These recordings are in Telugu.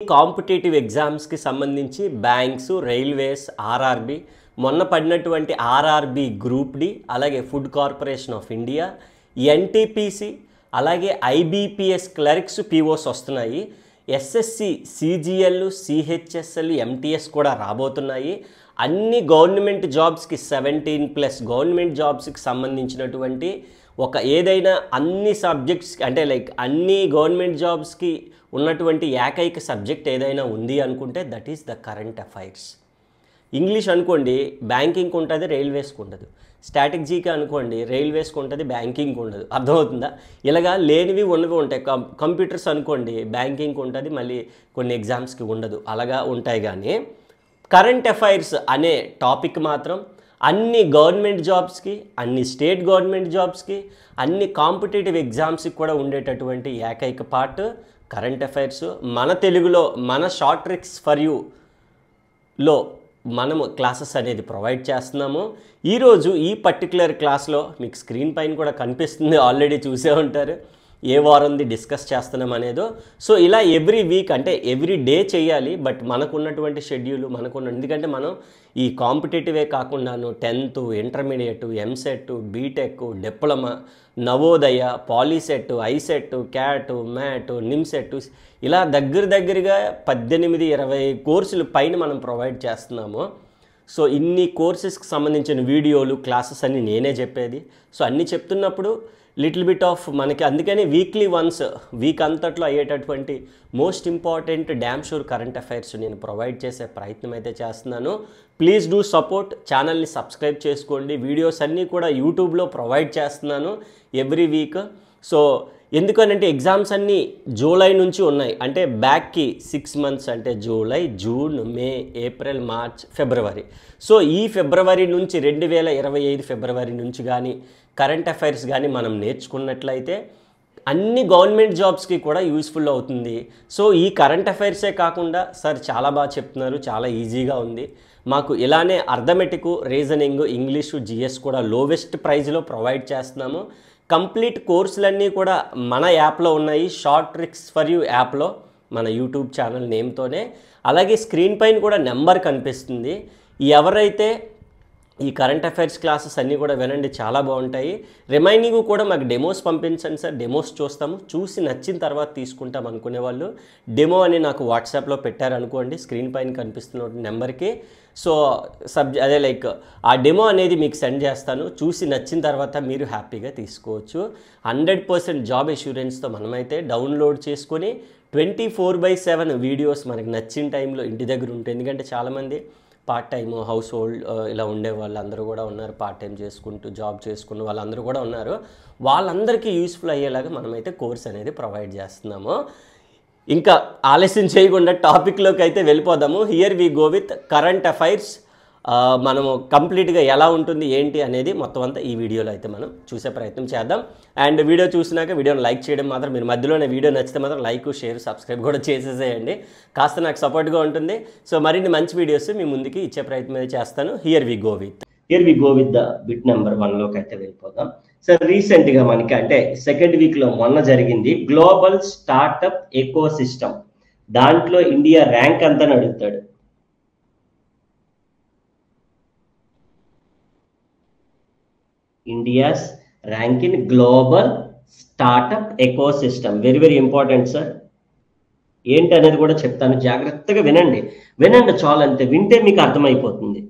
కాంపిటేటివ్ ఎగ్జామ్స్కి సంబంధించి బ్యాంక్స్, రైల్వేస్, ఆర్ఆర్బి, మొన్న పడినటువంటి ఆర్ఆర్బి గ్రూప్ డి, అలాగే food corporation of India, NTPC, అలాగే ఐబీపీఎస్ క్లర్క్స్ పీఓస్ వస్తున్నాయి. ఎస్ఎస్సి, సిజిఎల్, సిహెచ్ఎస్ఎల్, ఎంటీఎస్ కూడా రాబోతున్నాయి. అన్ని గవర్నమెంట్ జాబ్స్కి 17+ గవర్నమెంట్ జాబ్స్కి సంబంధించినటువంటి ఒక ఏదైనా అన్ని సబ్జెక్ట్స్ అంటే లైక్ అన్ని గవర్నమెంట్ జాబ్స్కి ఉన్నటువంటి ఏకైక సబ్జెక్ట్ ఏదైనా ఉంది అనుకుంటే that is the current affairs. English అనుకోండి బ్యాంకింగ్కి ఉంటుంది, రైల్వేస్కి ఉండదు. స్టాటిక్ జీకే అనుకోండి రైల్వేస్కి ఉంటుంది, బ్యాంకింగ్కి ఉండదు. అర్థమవుతుందా? ఇలాగా లేనివి ఉన్నవి ఉంటాయి. కంప్యూటర్స్ అనుకోండి బ్యాంకింగ్కి ఉంటుంది, మళ్ళీ కొన్ని ఎగ్జామ్స్కి ఉండదు. అలాగా ఉంటాయి. కానీ కరెంట్ అఫైర్స్ అనే టాపిక్ మాత్రం అన్ని గవర్నమెంట్ జాబ్స్కి, అన్ని స్టేట్ గవర్నమెంట్ జాబ్స్కి, అన్ని కాంపిటేటివ్ ఎగ్జామ్స్కి కూడా ఉండేటటువంటి ఏకైక పార్ట్ కరెంట్ అఫైర్స్. మన తెలుగులో మన షార్ట్ ట్రిక్స్ ఫర్ యూలో మనము క్లాసెస్ అనేది ప్రొవైడ్ చేస్తున్నాము. ఈరోజు ఈ పర్టికులర్ క్లాస్లో మీకు స్క్రీన్ పైన కూడా కనిపిస్తుంది, ఆల్రెడీ చూసే ఉంటారు ఏ వారంది డిస్కస్ చేస్తున్నాం అనేదో. సో ఇలా ఎవ్రీ వీక్ అంటే ఎవ్రీ డే చేయాలి. బట్ మనకున్నటువంటి షెడ్యూల్ ఎందుకంటే మనం ఈ కాంపిటేటివే కాకుండాను 10th, intermediate, EAMCET, BTech, diploma, Navodaya, POLYCET, ICET, CAT, MAT, NIMCET ఇలా దగ్గరగా 18-20 కోర్సులు పైన మనం ప్రొవైడ్ చేస్తున్నాము. సో ఇన్ని కోర్సెస్కి సంబంధించిన వీడియోలు, క్లాసెస్ అన్నీ నేనే చెప్పేది. సో అన్నీ చెప్తున్నప్పుడు లిటిల్ బిట్ ఆఫ్ మనకి అందుకని వీక్లీ వన్స్ వీక్ అంతట్లో అయ్యేటటువంటి most important damn sure current affairs నేను ప్రొవైడ్ చేసే ప్రయత్నం అయితే చేస్తున్నాను. ప్లీజ్ డూ సపోర్ట్, ఛానల్ని సబ్స్క్రైబ్ చేసుకోండి. వీడియోస్ అన్నీ కూడా యూట్యూబ్లో ప్రొవైడ్ చేస్తున్నాను ఎవ్రీ వీక్. సో ఎందుకనంటే ఎగ్జామ్స్ అన్నీ జూలై నుంచి ఉన్నాయి. అంటే బ్యాక్కి 6 మంత్స్ అంటే జూలై, జూన్, మే, ఏప్రిల్, మార్చ్, ఫిబ్రవరి. సో ఈ ఫిబ్రవరి నుంచి 2025 ఫిబ్రవరి నుంచి కానీ కరెంట్ అఫైర్స్ కానీ మనం నేర్చుకున్నట్లయితే అన్ని గవర్నమెంట్ జాబ్స్కి కూడా యూస్ఫుల్ అవుతుంది. సో ఈ కరెంట్ అఫైర్సే కాకుండా సార్ చాలా బాగా చెప్తున్నారు, చాలా ఈజీగా ఉంది, మాకు ఇలానే అర్థమెటిక్, రీజనింగ్, ఇంగ్లీషు, జిఎస్ కూడా లోవెస్ట్ ప్రైజ్లో ప్రొవైడ్ చేస్తున్నాము. కంప్లీట్ కోర్సులన్నీ కూడా మన యాప్లో ఉన్నాయి, షార్ట్ ట్రిక్స్ ఫర్ యూ యాప్లో, మన యూట్యూబ్ ఛానల్ నేమ్తోనే. అలాగే స్క్రీన్ పైన కూడా నెంబర్ కనిపిస్తుంది. ఎవరైతే ఈ కరెంట్ అఫైర్స్ క్లాసెస్ అన్నీ కూడా వినండి, చాలా బాగుంటాయి. రిమైనింగ్ కూడా మాకు డెమోస్ పంపించండి సార్, డెమోస్ చూస్తాము, చూసి నచ్చిన తర్వాత తీసుకుంటాం అనుకునే వాళ్ళు డెమో అని నాకు వాట్సాప్లో పెట్టారనుకోండి స్క్రీన్ పైన కనిపిస్తున్న నెంబర్కి. సో అదే లైక్ ఆ డెమో అనేది మీకు సెండ్ చేస్తాను, చూసి నచ్చిన తర్వాత మీరు హ్యాపీగా తీసుకోవచ్చు. 100% జాబ్ అష్యూరెన్స్తో మనమైతే డౌన్లోడ్ చేసుకొని 24/7 వీడియోస్ మనకి నచ్చిన టైంలో ఇంటి దగ్గర ఉంటుంది. ఎందుకంటే చాలామంది పార్ట్ టైమ్, హౌస్ హోల్డ్ ఇలా ఉండే వాళ్ళందరూ కూడా ఉన్నారు, పార్ట్ టైం చేసుకుంటూ జాబ్ చేసుకున్న వాళ్ళందరూ కూడా ఉన్నారు. వాళ్ళందరికీ యూస్ఫుల్ అయ్యేలాగా మనమైతే కోర్స్ అనేది ప్రొవైడ్ చేస్తున్నాము. ఇంకా ఆలస్యం చేయకుండా టాపిక్లోకి అయితే వెళ్ళిపోదాము. Here we go with current affairs. మనము కంప్లీట్గా ఎలా ఉంటుంది ఏంటి అనేది మొత్తం అంతా ఈ వీడియోలో అయితే మనం చూసే ప్రయత్నం చేద్దాం. అండ్ వీడియో చూసినాక వీడియోని లైక్ చేయడం మాత్రం మీరు మధ్యలోనే వీడియో నచ్చితే మాత్రం లైక్, షేర్, సబ్స్క్రైబ్ కూడా చేసేసేయండి, కాస్త నాకు సపోర్ట్గా ఉంటుంది. సో మరిన్ని మంచి వీడియోస్ మీ ముందుకి ఇచ్చే ప్రయత్నం అయితే చేస్తాను. Here we go with the bit number 1లోకి అయితే వెళ్ళిపోదాం. సార్ రీసెంట్గా మనకి అంటే సెకండ్ వీక్లో మొన్న జరిగింది గ్లోబల్ స్టార్టప్ ఎకో సిస్టమ్. దాంట్లో ఇండియా ర్యాంక్ అంతా అడుగుతాడు. India's rank in global startup eco system. Very important sir. ఏంటి అనేది కూడా చెప్తాను, జాగ్రత్తగా వినండి చాలు, అంతే. వింటే మీకు అర్థమైపోతుంది,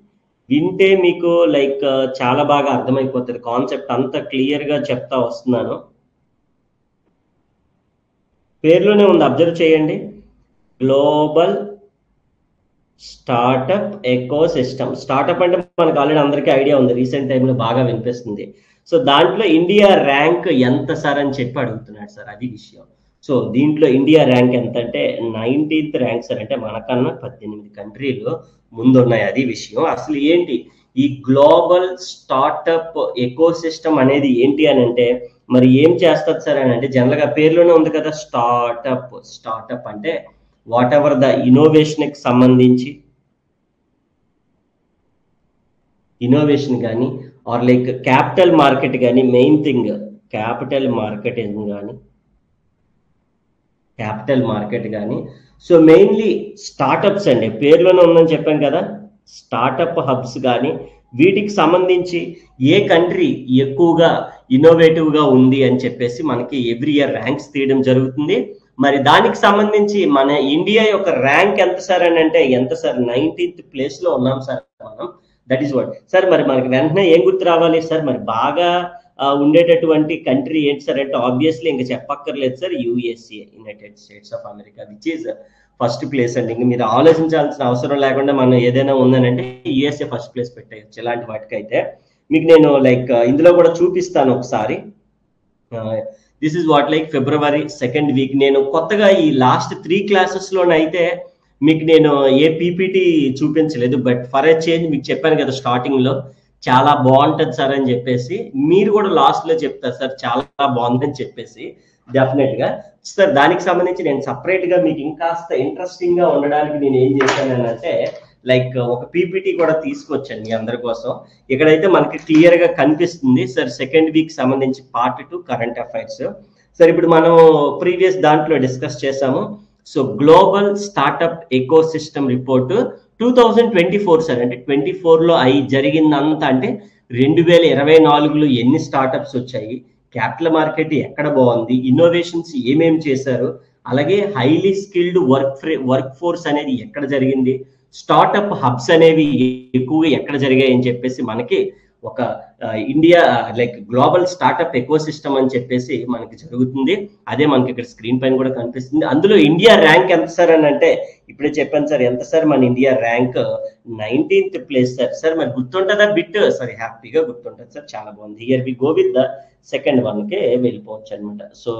వింటే మీకు లైక్ చాలా బాగా అర్థమైపోతుంది. కాన్సెప్ట్ అంతా క్లియర్గా చెప్తా వస్తున్నాను. పేర్లోనే ఉంది, అబ్జర్వ్ చేయండి. Global startup eco system. Startup అంటే మనకు ఆల్రెడీ అందరికీ ఐడియా ఉంది, రీసెంట్ టైంలో బాగా వినిపిస్తుంది. సో దాంట్లో ఇండియా ర్యాంక్ ఎంత సార్ అని చెప్పి అడుగుతున్నాడు సార్, అది విషయం. సో దీంట్లో ఇండియా ర్యాంక్ ఎంత అంటే 19th ర్యాంక్ సార్. అంటే మనకన్నా 18 కంట్రీలు ముందున్నాయి, అది విషయం. అసలు ఏంటి ఈ గ్లోబల్ స్టార్టప్ ఎకో సిస్టమ్ అనేది ఏంటి అని అంటే మరి ఏం చేస్తుంది సార్ అని అంటే జనరల్గా పేర్లోనే ఉంది కదా స్టార్టప్ అంటే వాట్ ఎవర్ ద ఇన్నోవేషన్కి సంబంధించి ఇన్నోవేషన్ కానీ ఆర్ లైక్ క్యాపిటల్ మార్కెట్ కానీ, మెయిన్ థింగ్ క్యాపిటల్ మార్కెటింగ్ కానీ క్యాపిటల్ మార్కెట్ కానీ. సో మెయిన్లీ స్టార్టప్స్ అండి, పేర్లోనే ఉందని చెప్పాం కదా, స్టార్టప్ హబ్స్ కానీ వీటికి సంబంధించి ఏ కంట్రీ ఎక్కువగా ఇన్నోవేటివ్గా ఉంది అని చెప్పేసి మనకి ఎవ్రీ ఇయర్ ర్యాంక్స్ తీయడం జరుగుతుంది. మరి దానికి సంబంధించి మన ఇండియా యొక్క ర్యాంక్ ఎంత సార్ అని అంటే, ఎంత సార్, 19th ప్లేస్లో ఉన్నాం సార్ మనం. That is what sir. మరి మనకి వెంటనే ఏం గుర్తు రావాలి సార్, మరి బాగా ఉండేటటువంటి కంట్రీ ఏంటి సార్ అంటే, ఆబ్వియస్లీ ఇంకా చెప్పక్కర్లేదు sir, USA, United states of America, which is first place అండి. ఇంక మీరు ఆలోచించాల్సిన అవసరం లేకుండా మనం ఏదైనా ఉందనంటే యుఎస్ఏ ఫస్ట్ ప్లేస్ పెట్టేయచ్చు. ఇలాంటి వాటికైతే మీకు నేను లైక్ ఇందులో కూడా చూపిస్తాను ఒకసారి. This is what like February 2nd week. నేను కొత్తగా ఈ లాస్ట్ 3 క్లాసెస్లోనైతే మీకు నేను ఏ పీపీటీ చూపించలేదు, బట్ ఫర్ ఎ చేంజ్ మీకు చెప్పాను కదా స్టార్టింగ్లో, చాలా బాగుంటుంది సార్ అని చెప్పేసి, మీరు కూడా లాస్ట్లో చెప్తారు సార్ చాలా బాగుందని చెప్పేసి. డెఫినెట్గా సార్ దానికి సంబంధించి నేను సపరేట్గా మీకు ఇంకాస్త ఇంట్రెస్టింగ్గా ఉండడానికి నేను ఏం చేశానంటే, లైక్ ఒక పీపీటీ కూడా తీసుకొచ్చాను మీ అందరి కోసం. ఇక్కడైతే మనకి క్లియర్గా కనిపిస్తుంది సార్ 2nd వీక్ సంబంధించి పార్ట్ 2 కరెంట్ అఫైర్స్. సార్ ఇప్పుడు మనం ప్రీవియస్ దాంట్లో డిస్కస్ చేసాము. So global startup eco system report 2024 sir, అంటే 24లో జరిగిందంతా, అంటే 2024లో ఎన్ని స్టార్టప్స్ వచ్చాయి, క్యాపిటల్ మార్కెట్ ఎక్కడ బాగుంది, ఇన్నోవేషన్స్ ఏమేమి చేశారు, అలాగే హైలీ స్కిల్డ్ వర్క్ ఫోర్స్ అనేది ఎక్కడ జరిగింది, స్టార్టప్ హబ్స్ అనేవి ఎక్కువగా ఎక్కడ జరిగాయి అని చెప్పేసి మనకి ఒక India like global startup eco system అని చెప్పేసి మనకి జరుగుతుంది. అదే మనకి ఇక్కడ స్క్రీన్ పైన కూడా కనిపిస్తుంది. అందులో ఇండియా ర్యాంక్ ఎంత సార్ అని అంటే, ఇప్పుడే చెప్పాను సార్ ఎంత సార్, మన India rank 19th place sir. Sir మరి గుర్తుంటుందా బిట్ సార్? హ్యాపీగా గుర్తుంటుంది సార్, చాలా బాగుంది. Here we go with the second వన్కే వెళ్ళిపోవచ్చు అనమాట. సో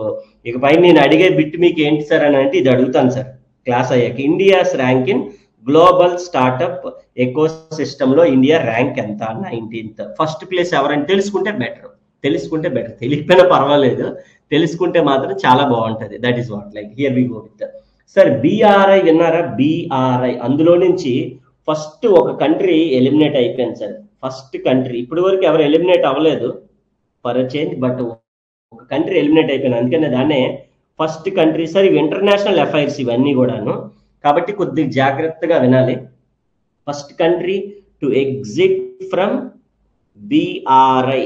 ఇకపై నేను అడిగే బిట్ మీకు ఏంటి సార్ అని అంటే, ఇది అడుగుతాను సార్ క్లాస్ అయ్యాక. India's rank in global startup eco system లో ఇండియా ర్యాంక్ ఎంత? 19th. ఫస్ట్ ప్లేస్ ఎవరైనా తెలుసుకుంటే బెటర్, తెలియకపోయినా పర్వాలేదు, తెలుసుకుంటే మాత్రం చాలా బాగుంటది. That is what like here we go with sir. BRI విన్నారా? బీఆర్ఐ, అందులో నుంచి ఫస్ట్ ఒక కంట్రీ ఎలిమినేట్ అయిపోయింది సార్. ఫస్ట్ కంట్రీ, ఇప్పటి వరకు ఎవరు ఎలిమినేట్ అవ్వలేదు ఫర్ చేంజ్, బట్ ఒక కంట్రీ ఎలిమినేట్ అయిపోయింది, అందుకనే దాన్నే ఫస్ట్ కంట్రీ సార్. ఇవి ఇంటర్నేషనల్ అఫైర్స్ ఇవన్నీ కూడాను, కాబట్టి కొద్దిగా జాగ్రత్తగా వినాలి. First country to exit from BRI.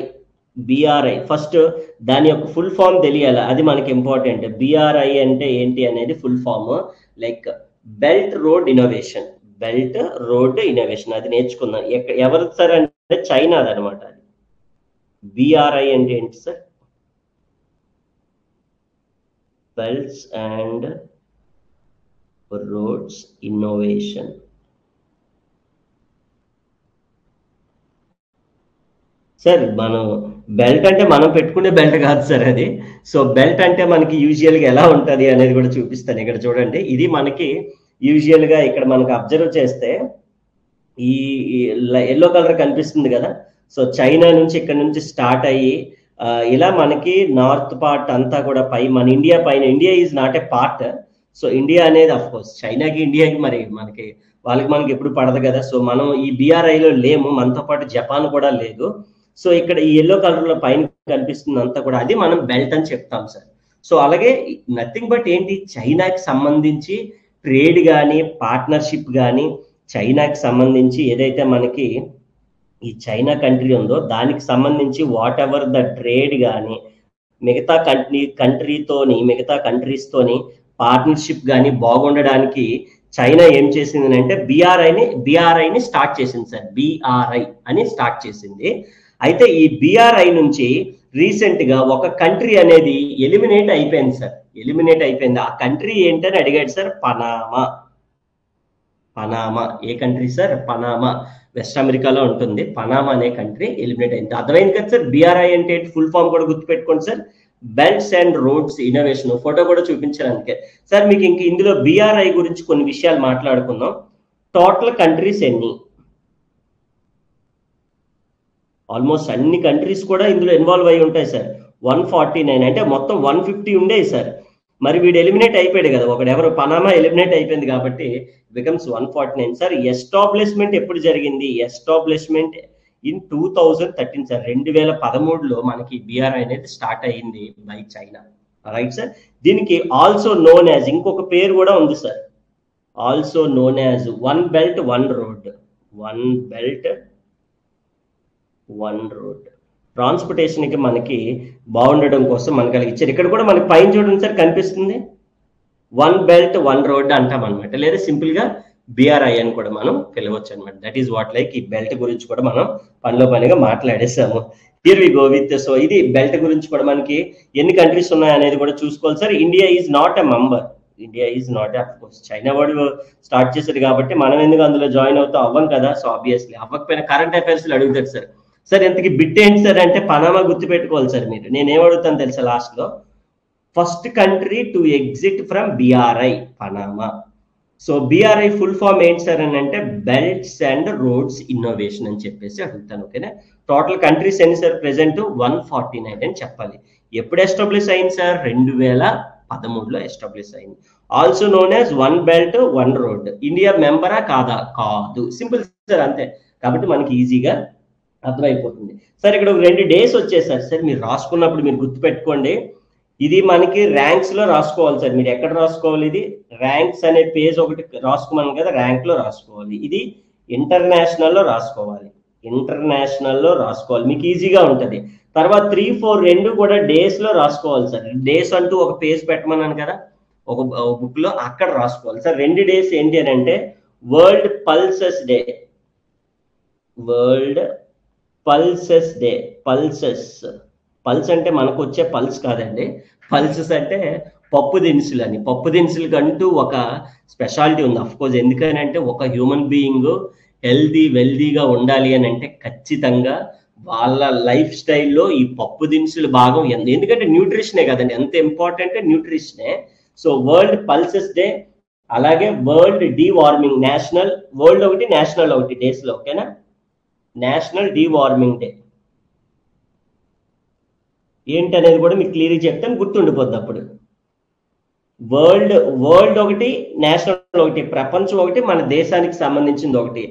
BRI first దాని యొక్క ఫుల్ ఫామ్ తెలియాలి, అది మనకి ఇంపార్టెంట్. బీఆర్ఐ అంటే ఏంటి అనేది full form like belt road innovation. Belt road innovation అది నేర్చుకుందాం. ఎవరు సార్ అంటే చైనాది అనమాట. అది బీఆర్ఐ అంటే ఏంటి sir? Belts and roads innovation. Sir మనం బెల్ట్ అంటే మనం పెట్టుకునే బెల్ట్ కాదు సార్ అది. సో బెల్ట్ అంటే మనకి యూజువల్గా ఎలా ఉంటుంది అనేది కూడా చూపిస్తాను. ఇక్కడ చూడండి, ఇది మనకి యూజువల్గా ఇక్కడ మనకు అబ్జర్వ్ చేస్తే ఈ ఎల్లో కలర్ కనిపిస్తుంది కదా. సో చైనా నుంచి ఇక్కడ నుంచి స్టార్ట్ అయ్యి ఇలా మనకి నార్త్ పార్ట్ అంతా కూడా పై మన ఇండియా పైన, India is not a part. So India అనేది అఫ్ కోర్స్ చైనాకి ఇండియాకి మరి మనకి ఎప్పుడు పడదు కదా. సో మనం ఈ బీఆర్ఐలో లేము, మనతో పాటు జపాన్ కూడా లేదు. సో ఇక్కడ ఈ ఎల్లో కలర్ లో పైన కనిపిస్తుంది అంతా కూడా, అది మనం బెల్ట్ అని చెప్తాం సార్. సో అలాగే నథింగ్ బట్ ఏంటి, చైనాకి సంబంధించి ట్రేడ్ కానీ పార్ట్నర్షిప్ కానీ, చైనాకి సంబంధించి ఏదైతే మనకి ఈ చైనా కంట్రీ ఉందో దానికి సంబంధించి వాట్ ఎవర్ ద ట్రేడ్ కానీ మిగతా మిగతా కంట్రీస్తోని పార్ట్నర్షిప్ కానీ బాగుండడానికి చైనా ఏం చేసింది అంటే బీఆర్ఐని స్టార్ట్ చేసింది సార్. బీఆర్ఐ అని స్టార్ట్ చేసింది. అయితే ఈ బీఆర్ఐ నుంచి రీసెంట్ గా ఒక కంట్రీ అనేది ఎలిమినేట్ అయిపోయింది సార్. ఆ కంట్రీ ఏంటని అడిగాడు సార్. పనామా. ఏ కంట్రీ సార్? పనామా, వెస్ట్ అమెరికాలో ఉంటుంది. పనామా అనే కంట్రీ ఎలిమినేట్ అయింది. అర్థమైంది కదా సార్. బీఆర్ఐ అంటే ఫుల్ ఫామ్ కూడా గుర్తుపెట్టుకోండి sir, belts and roads innovation. Photo కూడా చూపించాను అందుకే సార్ మీకు. ఇంక ఇందులో బీఆర్ఐ గురించి కొన్ని విషయాలు మాట్లాడుకుందాం. టోటల్ కంట్రీస్ ఎన్ని? ఆల్మోస్ట్ అన్ని కంట్రీస్ కూడా ఇందులో ఇన్వాల్వ్ అయి ఉంటాయి సార్. 149, అంటే మొత్తం 150 ఉండేవి సార్. మరి వీడు ఎలిమినేట్ అయిపోయాడు కదా, ఎవరు పనామా ఎలిమినేట్ అయిపోయింది కాబట్టి బికమ్స్ 149 సార్. ఎస్టాబ్లిష్మెంట్ ఎప్పుడు జరిగింది? Establishment in 2013 sir. 2013లో మనకి బీఆర్ఐ అనేది స్టార్ట్ అయ్యింది బై చైనా. Right sir. దీనికి ఆల్సో నోన్ యాజ్ ఇంకొక పేరు కూడా ఉంది sir, also known as one belt one road. One belt one road ట్రాన్స్పోర్టేషన్కి మనకి బాగుండడం కోసం మనకి అలాగ ఇచ్చారు. ఇక్కడ కూడా మనకి పైన చూడండి సార్ కనిపిస్తుంది, వన్ బెల్ట్ వన్ రోడ్ అంటాం అనమాట, లేదా సింపుల్గా బిఆర్ఐ అని కూడా మనం పిలవచ్చు అనమాట. దట్ ఈస్ వాట్ లైక్ ఈ బెల్ట్ గురించి కూడా మనం పనిలో పనిగా మాట్లాడేసాము. Here we go with. So ఇది బెల్ట్ గురించి కూడా మనకి ఎన్ని కంట్రీస్ ఉన్నాయి అనేది కూడా చూసుకోవాలి sir. India is not a member, India is not a, China వాడు స్టార్ట్ చేశారు కాబట్టి మనం ఎందుకు అందులో జాయిన్ అవుతాం, అవ్వం కదా. సో ఆబ్వియస్లీ అవ్వకపోయినా కరెంట్ అఫైర్స్ లో అడుగుతారు సార్. సార్ ఎంతకి బిట్ ఏంటి సార్ అంటే పనామా గుర్తు పెట్టుకోవాలి సార్ మీరు. నేను ఏమడుగుతాను తెలుసా లాస్ట్ లో, first country to exit from BRI Panama. So BRI full form ఏంటి సార్ అని అంటే బెల్ట్స్ అండ్ రోడ్స్ ఇన్నోవేషన్ అని చెప్పేసి అడుగుతాను. ఓకేనా. టోటల్ కంట్రీస్ ఎన్ని సార్, ప్రెసెంట్ 149 అని చెప్పాలి. ఎప్పుడు ఎస్టాబ్లిష్ అయింది సార్, 2013లో ఎస్టాబ్లిష్ అయింది. Also known as one belt one road. India మెంబరా కాదా, కాదు, సింపుల్ సార్ అంతే. కాబట్టి మనకి ఈజీగా అర్థమైపోతుంది సార్. ఇక్కడ ఒక 2 డేస్ వచ్చేసారు సార్, మీరు రాసుకున్నప్పుడు మీరు గుర్తుపెట్టుకోండి, ఇది మనకి ర్యాంక్స్ లో రాసుకోవాలి సార్. మీరు ఎక్కడ రాసుకోవాలి, ఇది ర్యాంక్స్ అనే పేజ్ ఒకటి రాసుకోమని కదా, ర్యాంక్ లో రాసుకోవాలి. ఇది ఇంటర్నేషనల్ లో రాసుకోవాలి, ఇంటర్నేషనల్ లో రాసుకోవాలి, మీకు ఈజీగా ఉంటుంది. తర్వాత 3, 4 రెండు కూడా డేస్ లో రాసుకోవాలి సార్. డేస్ అంటూ ఒక పేజ్ పెట్టమన్నాను కదా ఒక బుక్ లో, అక్కడ రాసుకోవాలి సార్. 2 డేస్ ఏంటి అని అంటే world pulses day, world pulses day. Pulses, pulse అంటే మనకు వచ్చే పల్స్ కాదండి, పల్సెస్ అంటే పప్పు దినుసులు అని. పప్పు దినుసులకి అంటూ ఒక స్పెషాలిటీ ఉంది అఫ్ కోర్స్. ఎందుకని అంటే ఒక హ్యూమన్ బీయింగ్ వెల్దీగా ఉండాలి అని అంటే ఖచ్చితంగా వాళ్ళ లైఫ్ స్టైల్లో ఈ పప్పు దినుసులు భాగం ఎందుకంటే న్యూట్రిషనే కదండి, ఎంత ఇంపార్టెంట్ న్యూట్రిషనే. సో వరల్డ్ పల్సెస్ డే, అలాగే world deworming, national, world ఒకటి నేషనల్ ఒకటి డేస్ లో. ఓకేనా. నేషనల్ డీ వార్మింగ్ డే ఏంటి అనేది కూడా మీకు క్లియర్గా చెప్తాను, గుర్తుండిపోద్ది అప్పుడు. వరల్డ్ ఒకటి, నేషనల్ ఒకటి, ప్రపంచం ఒకటి, మన దేశానికి సంబంధించింది ఒకటి.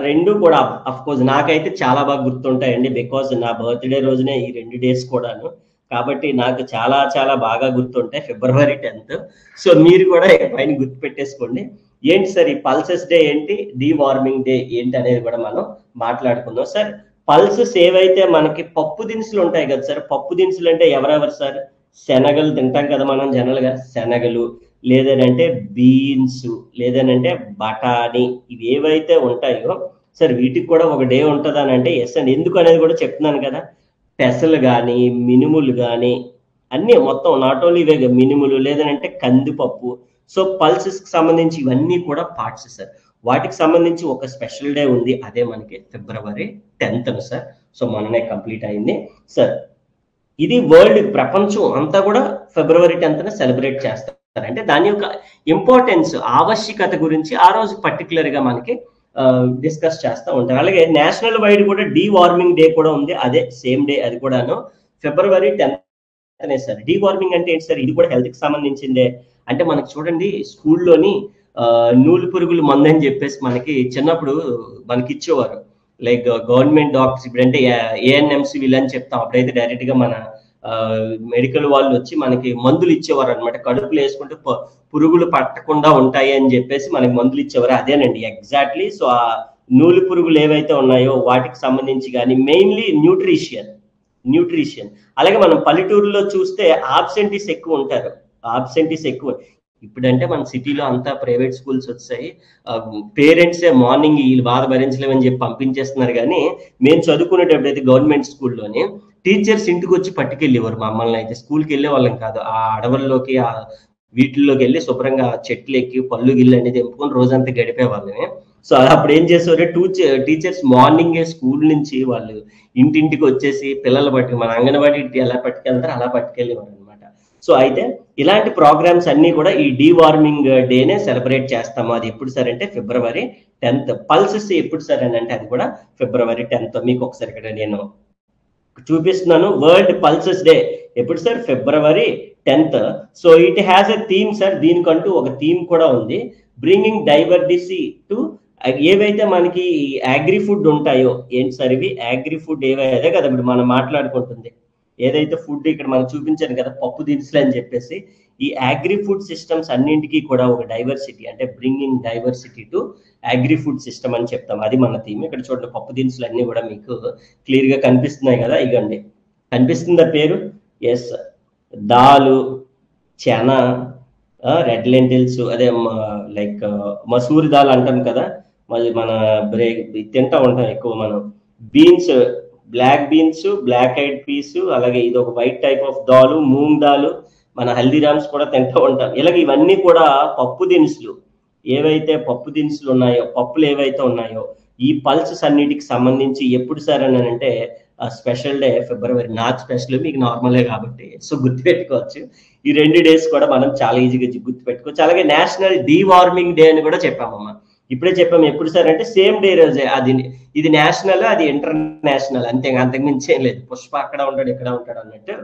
రెండు కూడా అఫ్ కోర్స్ నాకైతే చాలా బాగా గుర్తుంటాయండి, బికాజ్ నా బర్త్డే రోజునే ఈ 2 డేస్ కూడాను. కాబట్టి నాకు చాలా చాలా బాగా గుర్తుంటాయి, February 10th. సో మీరు కూడా పైన గుర్తు పెట్టేసుకోండి. ఏంటి సార్ ఈ పల్సెస్ డే ఏంటి, డీ వార్మింగ్ డే ఏంటి అనేది కూడా మనం మాట్లాడుకుందాం సార్. పల్సెస్ ఏవైతే మనకి పప్పు దినుసులు ఉంటాయి కదా సార్, పప్పు దినుసులు అంటే ఎవరెవరు సార్, శనగలు తింటాం కదా మనం జనరల్ గా, శనగలు, లేదనంటే బీన్స్, లేదనంటే బఠానీ, ఇవి ఏవైతే ఉంటాయో సార్ వీటికి కూడా ఒక డే ఉంటుంది అని అంటే ఎస్ అండి. ఎందుకు అనేది కూడా చెప్తున్నాను కదా, పెసలు కానీ మినుములు కానీ అన్నీ మొత్తం నాట్ ఓన్లీ ఇవే, మినుములు లేదనంటే కందిపప్పు. సో పల్సెస్ కి సంబంధించి ఇవన్నీ కూడా పార్ట్స్ సార్. వాటికి సంబంధించి ఒక స్పెషల్ డే ఉంది, అదే మనకి February 10th సార్. సో మొన్ననే కంప్లీట్ అయింది సార్. ఇది వరల్డ్, ప్రపంచం అంతా కూడా February 10th సెలబ్రేట్ చేస్తారు. అంటే దాని యొక్క ఇంపార్టెన్స్, ఆవశ్యకత గురించి ఆ రోజు పర్టికులర్ గా మనకి డిస్కస్ చేస్తూ ఉంటారు. అలాగే నేషనల్ వైడ్ కూడా డీ వార్మింగ్ డే కూడా ఉంది, అదే సేమ్ డే, అది కూడాను February 10th sir. D warming అంటే ఏంటి సార్, ఇది కూడా హెల్త్ కి సంబంధించిందే. అంటే మనకి చూడండి స్కూల్లోని నూలు పురుగులు మందు అని చెప్పేసి మనకి చిన్నప్పుడు మనకి ఇచ్చేవారు, లైక్ గవర్నమెంట్ డాక్టర్స్. ఇప్పుడంటే ANMC వీళ్ళని చెప్తాం, అప్పుడైతే డైరెక్ట్ గా మన మెడికల్ వాళ్ళు వచ్చి మనకి మందులు ఇచ్చేవారు అనమాట. కడుపులు వేసుకుంటే పురుగులు పట్టకుండా ఉంటాయి అని చెప్పేసి మనకి మందులు ఇచ్చేవారు, అదేనండి ఎగ్జాక్ట్లీ. సో ఆ నూలు పురుగులు ఏవైతే ఉన్నాయో వాటికి సంబంధించి కానీ మెయిన్లీ న్యూట్రిషన్. అలాగే మనం పల్లెటూరులో చూస్తే ఆబ్సెంటీస్ ఎక్కువ ఉంటారు, ఆబ్సెంటీస్ ఎక్కువ. ఇప్పుడంటే మన సిటీలో అంతా ప్రైవేట్ స్కూల్స్ వచ్చాయి, పేరెంట్సే మార్నింగ్ వీళ్ళు బాధ భరించలేమని చెప్పి పంపించేస్తున్నారు. కానీ మేము చదువుకునేటప్పుడు అయితే గవర్నమెంట్ స్కూల్లోని టీచర్స్ ఇంటికి వచ్చి పట్టుకెళ్ళేవారు మమ్మల్ని. అయితే స్కూల్కి వెళ్ళే వాళ్ళం కాదు, ఆ అడవుల్లోకి ఆ వీటిల్లోకి వెళ్ళి శుభ్రంగా చెట్లు ఎక్కి పళ్ళు గిళ్ళు అనేది తెంపుకొని రోజంతా గడిపే వాళ్ళమే. సో అప్పుడు ఏం చేసేవారు, టీచర్స్ మార్నింగే స్కూల్ నుంచి వాళ్ళు ఇంటింటికి వచ్చేసి పిల్లలు పట్టుకు, మన అంగన్వాడీ ఎలా పట్టుకెళ్తారో అలా పట్టుకెళ్ళేవారు అనమాట. సో అయితే ఇలాంటి ప్రోగ్రామ్స్ అన్ని కూడా ఈ డీ వార్మింగ్ డేనే సెలబ్రేట్ చేస్తాము. అది ఎప్పుడు సార్ అంటే February 10th. పల్సెస్ ఎప్పుడు సార్ అని అంటే అది కూడా February 10th. మీకు ఒకసారి ఇక్కడ నేను చూపిస్తున్నాను, వరల్డ్ పల్సెస్ డే ఎప్పుడు sir, February 10th. So it has a theme sir, దీనికంటూ ఒక థీమ్ కూడా ఉంది, బ్రింగింగ్ డైవర్సిటీ టు. ఏవైతే మనకి అగ్రి ఫుడ్ ఉంటాయో ఏంటి సార్ ఇవి, అగ్రి ఫుడ్ ఏవైతే కదా ఇప్పుడు మనం మాట్లాడుకుంటుంది, ఏదైతే ఫుడ్ ఇక్కడ మనం చూపించాను కదా పప్పు దినుసులు అని చెప్పేసి, ఈ అగ్రి ఫుడ్ సిస్టమ్స్ అన్నింటికీ కూడా ఒక డైవర్సిటీ, అంటే bringing diversity to agri food system అని చెప్తాం. అది మన థీమ్. ఇక్కడ చూడండి పప్పు దినుసులు అన్ని కూడా మీకు క్లియర్ గా కనిపిస్తున్నాయి కదా, ఇగండి కనిపిస్తుందా పేరు? Yes, dal, chana, red lentils, అదే లైక్ మసూరి దాల్ అంటాం కదా, మరి మన బ్రేక్ తింటా ఉంటాం ఎక్కువ మనం. Beans, black beans, black eyed peas, అలాగే ఇది ఒక white type of dal, moong dal, మన హల్దీరామ్స్ కూడా తింటూ ఉంటాం. ఇలాగ ఇవన్నీ కూడా పప్పు దినుసులు. ఏవైతే పప్పు దినుసులు ఉన్నాయో, పప్పులు ఏవైతే ఉన్నాయో, ఈ పల్సెస్ అన్నిటికి సంబంధించి ఎప్పుడు సార్ అని అంటే స్పెషల్ డే ఫిబ్రవరి. నాకు స్పెషల్, మీకు నార్మలే కాబట్టి సో గుర్తుపెట్టుకోవచ్చు. ఈ 2 డేస్ కూడా మనం చాలా ఈజీగా గుర్తుపెట్టుకోవచ్చు. అలాగే నేషనల్ డీవార్మింగ్ డే అని కూడా చెప్పామమ్మా. ఇప్పుడే చెప్పాము. ఎప్పుడు సార్ అంటే సేమ్ డే రోజే. అది ఇది నేషనల్, అది ఇంటర్నేషనల్, అంతే, అంతకుమించి ఏం లేదు. పుష్ప అక్కడ ఉంటాడు ఇక్కడ ఉంటాడు అన్నట్టు.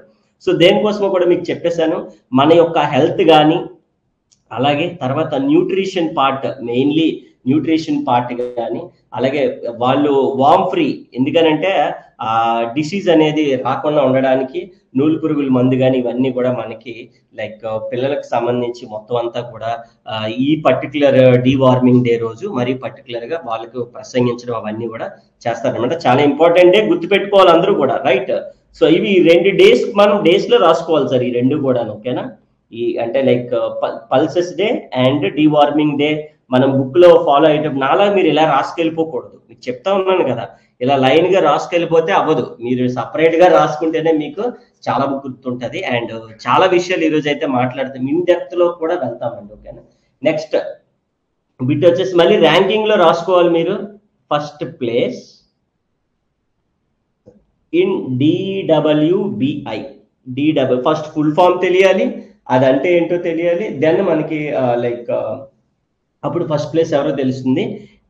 సో దేనికోసమో కూడా మీకు చెప్పేశాను. మన యొక్క హెల్త్ కానీ, అలాగే తర్వాత nutrition part, mainly nutrition part కానీ, అలాగే వాళ్ళు వామ్ ఫ్రీ, ఎందుకనంటే ఆ డిసీజ్ అనేది రాకుండా ఉండడానికి నూలు పురుగుల మందు కానీ ఇవన్నీ కూడా మనకి లైక్ పిల్లలకు సంబంధించి మొత్తం అంతా కూడా ఈ పర్టికులర్ డీవార్మింగ్ డే రోజు మరీ పర్టికులర్ గా వాళ్ళకు ప్రసంగించడం అవన్నీ కూడా చేస్తారనమాట. చాలా ఇంపార్టెంట్ డే, గుర్తుపెట్టుకోవాలి అందరూ కూడా, రైట్? సో ఇవి 2 డేస్ మనం డేస్ లో రాసుకోవాలి సార్, ఈ 2 కూడా, ఓకేనా? ఈ అంటే like pulses day and deworming day మనం బుక్ లో ఫాలో అయ్యేటప్పుడు నాలా మీరు ఇలా రాసుకెళ్ళిపోకూడదు. మీకు చెప్తా ఉన్నాను కదా, ఇలా లైన్ గా రాసుకెళ్ళిపోతే అవ్వదు. మీరు సపరేట్ గా రాసుకుంటేనే మీకు చాలా గుర్తుంటది. అండ్ చాలా విషయాలు ఈ రోజు అయితే మాట్లాడతాం, ఇన్ డెప్త్ లో కూడా వెళ్తామండి, ఓకేనా? నెక్స్ట్ బిట్ వచ్చేసి మళ్ళీ ర్యాంకింగ్ లో రాసుకోవాలి మీరు. First place in DWBI. First full form తెలియాలి, అదంటే ఏంటో తెలియాలి. దెన్ మనకి లైక్ అప్పుడు ఫస్ట్ ప్లేస్ ఎవరో తెలుస్తుంది.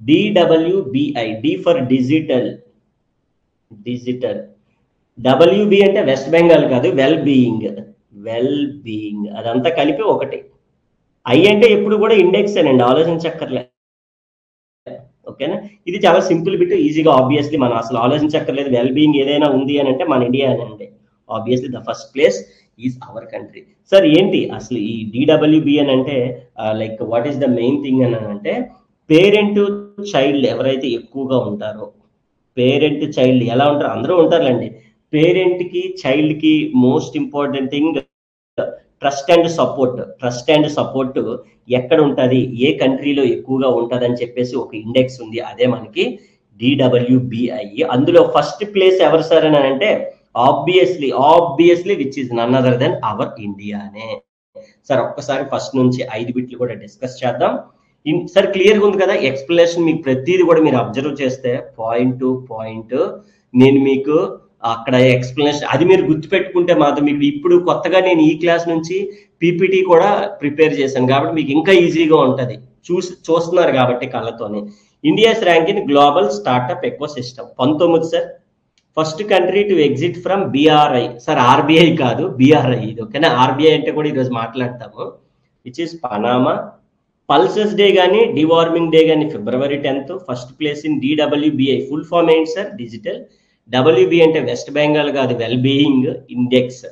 DWBI, D for digital, WB అంటే వెస్ట్ బెంగాల్ కాదు, వెల్ బీయింగ్, అదంతా కలిపి ఒకటి. ఐ అంటే ఎప్పుడు కూడా ఇండెక్స్ అనండి, ఆలోచించక్కర్లే, ఓకేనా? ఇది చాలా సింపుల్ బిట్, ఈజీగా ఆబ్వియస్లీ మనం అసలు ఆలోచించక్కర్లేదు. వెల్ బీయింగ్ ఏదైనా ఉంది అని అంటే మన ఇండియా అని అంటే obviously the first place is our country. Sir ఏంటి అసలు ఈ DWB అని అంటే like what is the main thing అని అంటే, పేరెంట్ చైల్డ్ ఎవరైతే ఎక్కువగా ఉంటారో, పేరెంట్ చైల్డ్ ఎలా ఉంటారు, అందరూ ఉంటారులేండి. పేరెంట్ కి చైల్డ్ కి most important thing trust and support ఎక్కడ ఉంటుంది, ఏ కంట్రీలో ఎక్కువగా ఉంటుంది అని చెప్పేసి ఒక ఇండెక్స్ ఉంది, అదే మనకి DWBI. అందులో ఫస్ట్ ప్లేస్ ఎవరు సార్ అని అంటే obviously which is none other than our ఇండియానే. సార్ ఒక్కసారి ఫస్ట్ నుంచి 5 బిట్లు కూడా డిస్కస్ చేద్దాం. సార్ క్లియర్గా ఉంది కదా ఎక్స్ప్లెనేషన్? మీకు ప్రతిదీ కూడా మీరు అబ్జర్వ్ చేస్తే పాయింట్ టు పాయింట్ నేను మీకు అక్కడ ఎక్స్ప్లెనేషన్ అది మీరు గుర్తుపెట్టుకుంటే మాత్రం మీకు ఇప్పుడు కొత్తగా నేను ఈ క్లాస్ నుంచి PPT కూడా ప్రిపేర్ చేశాను కాబట్టి మీకు ఇంకా ఈజీగా ఉంటుంది. చూస్తున్నారు కాబట్టి కళ్ళతోనే. India's rank in global startup eco system 19 sir. First country to exit from BRI. Sir RBI కాదు, BRI ఇది, ఓకేనా? RBI అంటే కూడా ఈరోజు మాట్లాడతాము, which is Panama. Pulses day కానీ డివార్మింగ్ డే కానీ February 10th. First place in DWBI, full form ఏంటి సార్? డిజిటల్. WB అంటే వెస్ట్ బెంగాల్ కాదు, వెల్ బీయింగ్ ఇండెక్స్.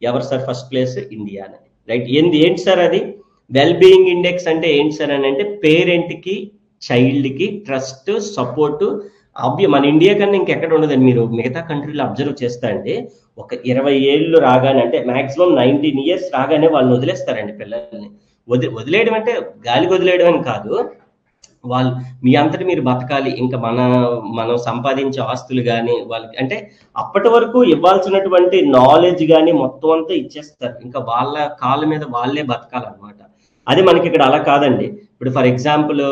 ఎవరు సార్ ఫస్ట్ ప్లేస్? ఇండియానే, రైట్? ఏంటి సార్ అది? వెల్ బీయింగ్ ఇండెక్స్ అంటే ఏంటి సార్ అని అంటే పేరెంట్ కి చైల్డ్ కి ట్రస్ట్ సపోర్ట్. మన ఇండియా కన్నా ఇంకెక్కడ ఉండదండి. మీరు మిగతా కంట్రీలో అబ్జర్వ్ చేస్తా అండి, ఒక 20 ఏళ్ళు రాగానే అంటే మాక్సిమం 19 years రాగానే వాళ్ళని వదిలేస్తారండి పిల్లల్ని. వదిలేయడం అంటే గాలికి వదిలేయడం అని కాదు, వాళ్ళు మీ అంతటి మీరు బతకాలి, ఇంకా మనం సంపాదించే ఆస్తులు కానీ వాళ్ళకి అంటే అప్పటి వరకు ఇవ్వాల్సినటువంటి నాలెడ్జ్ కానీ మొత్తం అంతా ఇచ్చేస్తారు, ఇంకా వాళ్ళ కాళ్ళ మీద వాళ్ళే బతకాలన్నమాట. అది మనకి ఇక్కడ అలా కాదండి. ఇప్పుడు ఫర్ ఎగ్జాంపుల్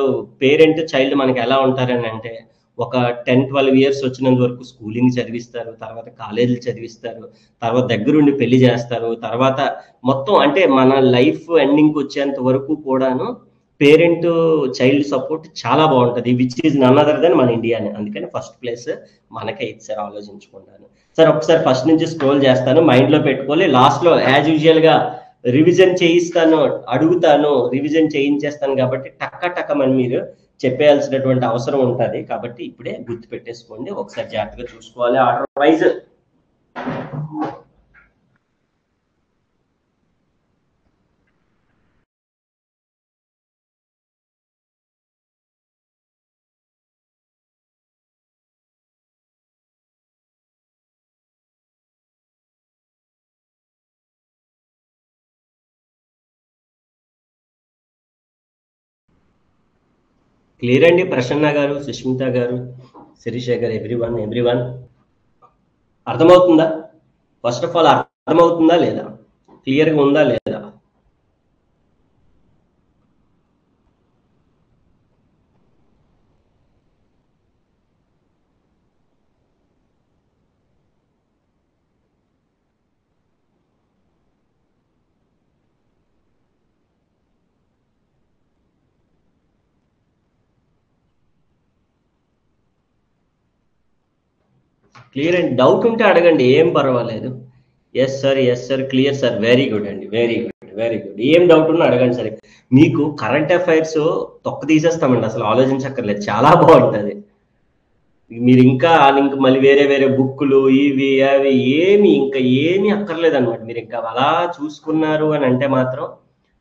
పేరెంట్ చైల్డ్ మనకి ఎలా ఉంటారని అంటే ఒక 10-12 years వచ్చినంత వరకు స్కూలింగ్ చదివిస్తారు, తర్వాత కాలేజీలు చదివిస్తారు, తర్వాత దగ్గరుండి పెళ్లి చేస్తారు, తర్వాత మొత్తం అంటే మన లైఫ్ ఎండింగ్ వచ్చేంత వరకు కూడాను పేరెంట్ చైల్డ్ సపోర్ట్ చాలా బాగుంటుంది, which is none other than మన ఇండియానే. అందుకని ఫస్ట్ ప్లేస్ మనకే ఇచ్చారు, ఆలోచించుకుంటాను. సార్ ఒకసారి ఫస్ట్ నుంచి స్క్రోల్ చేస్తాను, మైండ్లో పెట్టుకోవాలి. లాస్ట్లో యాజ్ యూజువల్గా రివిజన్ చేయిస్తాను, అడుగుతాను, రివిజన్ చేయించేస్తాను కాబట్టి టక్కమని మీరు చెప్పేయాల్సినటువంటి అవసరం ఉంటుంది. కాబట్టి ఇప్పుడే గుర్తు పెట్టేసుకోండి, ఒకసారి జాగ్రత్తగా చూసుకోవాలి. ఆర్డర్ వైజ్ క్లియర్ అండి ప్రసన్న గారు, సుష్మిత గారు, శిరీష గారు, ఎవ్రీవన్ అర్థమవుతుందా? ఫస్ట్ ఆఫ్ ఆల్ అర్థమవుతుందా లేదా? క్లియర్గా ఉందా లేదా? క్లియర్ అండి. డౌట్ ఉంటే అడగండి, ఏం పర్వాలేదు. Yes sir, clear sir, very good అండి, వెరీ గుడ్. ఏం డౌట్ ఉన్నా అడగండి సరే. మీకు కరెంట్ అఫైర్స్ తొక్క తీసేస్తామండి, అసలు ఆలోచించక్కర్లేదు, చాలా బాగుంటుంది. మీరు ఇంకా మళ్ళీ వేరే బుక్కులు ఇవి అవి ఏమి అక్కర్లేదు అనమాట. మీరు ఇంకా అలా చూసుకున్నారు అని అంటే మాత్రం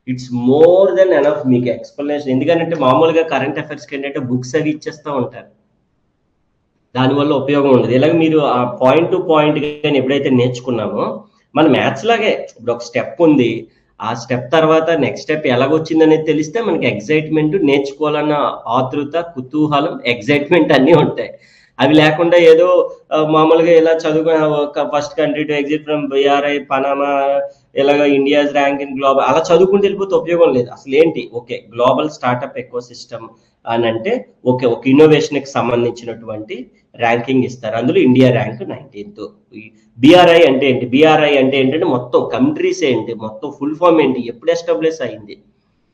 ఇట్స్ మోర్ దెన్ ఎనఫ్ మీకు ఎక్స్ప్లెనేషన్. ఎందుకంటే మామూలుగా కరెంట్ అఫైర్స్కి ఏంటంటే బుక్స్ అవి ఇచ్చేస్తూ ఉంటారు, దానివల్ల ఉపయోగం ఉండదు. ఇలాగ మీరు ఆ పాయింట్ టు పాయింట్ కానీ ఎప్పుడైతే నేర్చుకున్నామో, మన మ్యాథ్స్ లాగే ఇప్పుడు ఒక స్టెప్ ఉంది, ఆ స్టెప్ తర్వాత నెక్స్ట్ స్టెప్ ఎలాగొచ్చింది అనేది తెలిస్తే మనకి ఎగ్జైట్మెంట్, నేర్చుకోవాలన్న ఆతృత, కుతూహలం, ఎగ్జైట్మెంట్ అన్నీ ఉంటాయి. అవి లేకుండా ఏదో మామూలుగా ఇలా చదువు, ఒక first country to exit from BRI Panama, ఇలాగ ఇండియాస్ ర్యాంక్ ఇన్ గ్లోబల్ అలా చదువుకుంటూ వెళ్ళిపోతే ఉపయోగం లేదు. అసలు ఏంటి, okay global startup eco system అని అంటే ఓకే, ఒక ఇన్నోవేషన్కి సంబంధించినటువంటి ర్యాంకింగ్ ఇస్తారు, అందులో ఇండియా ర్యాంక్ 19th. బిఆర్ఐ అంటే ఏంటి, బిఆర్ఐ అంటే ఏంటంటే మొత్తం కంట్రీస్ ఏంటి, మొత్తం ఫుల్ ఫామ్ ఏంటి, ఎప్పుడు ఎస్టాబ్లిష్ అయింది,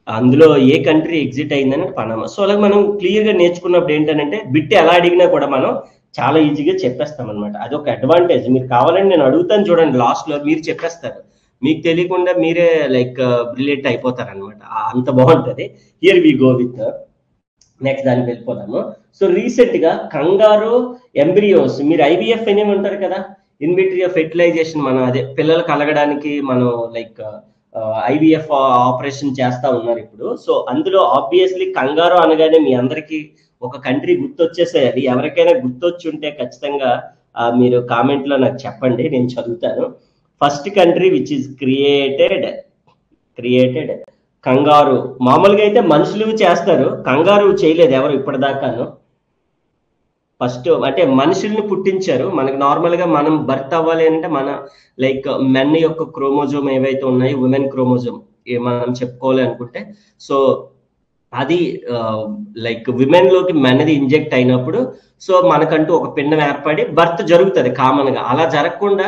అందులో ఏ కంట్రీ ఎగ్జిట్ అయిందని పనామా. సో అలాగే మనం క్లియర్గా నేర్చుకున్నప్పుడు ఏంటంటే బిట్ ఎలా అడిగినా కూడా మనం చాలా ఈజీగా చెప్పేస్తాం అనమాట. అది ఒక అడ్వాంటేజ్. మీరు కావాలని నేను అడుగుతాను చూడండి, లాస్ట్లో మీరు చెప్పేస్తారు, మీకు తెలియకుండా మీరే లైక్ బ్రిలియంట్ అయిపోతారు అనమాట, అంత బాగుంటుంది. Here we go with next దానికి వెళ్ళిపోదాము. సో రీసెంట్ గా కంగారు ఎంబ్రియోస్, మీరు ఐవీఎఫ్ అనేవి ఉంటారు కదా, ఇన్విట్రియో ఫెర్టిలైజేషన్, మనం అదే పిల్లలు కలగడానికి మనం లైక్ ఐవీఎఫ్ ఆపరేషన్ చేస్తా ఉన్నారు ఇప్పుడు. సో అందులో ఆబ్వియస్లీ కంగారు అనగానే మీ అందరికీ ఒక కంట్రీ గుర్తొచ్చేసేయాలి. ఎవరికైనా గుర్తొచ్చి ఉంటే ఖచ్చితంగా మీరు కామెంట్ లో నాకు చెప్పండి, నేను చదువుతాను. First country which is created కంగారు. మామూలుగా అయితే మనుషులు చేస్తారు, కంగారు చేయలేదు ఎవరు ఇప్పటిదాకాను. ఫస్ట్ అంటే మనుషుల్ని పుట్టించారు. మనకి నార్మల్ గా మనం బర్త్ అవ్వాలి అంటే మన లైక్ మెన్ యొక్క క్రోమోజోమ్ ఏవైతే ఉన్నాయి, ఉమెన్ క్రోమోజోమ్ మనం చెప్పుకోవాలి అనుకుంటే, సో అది లైక్ విమెన్ లోకి మెన్నది ఇంజెక్ట్ అయినప్పుడు సో మనకంటూ ఒక పిండం ఏర్పడి బర్త్ జరుగుతుంది కామన్ గా. అలా జరగకుండా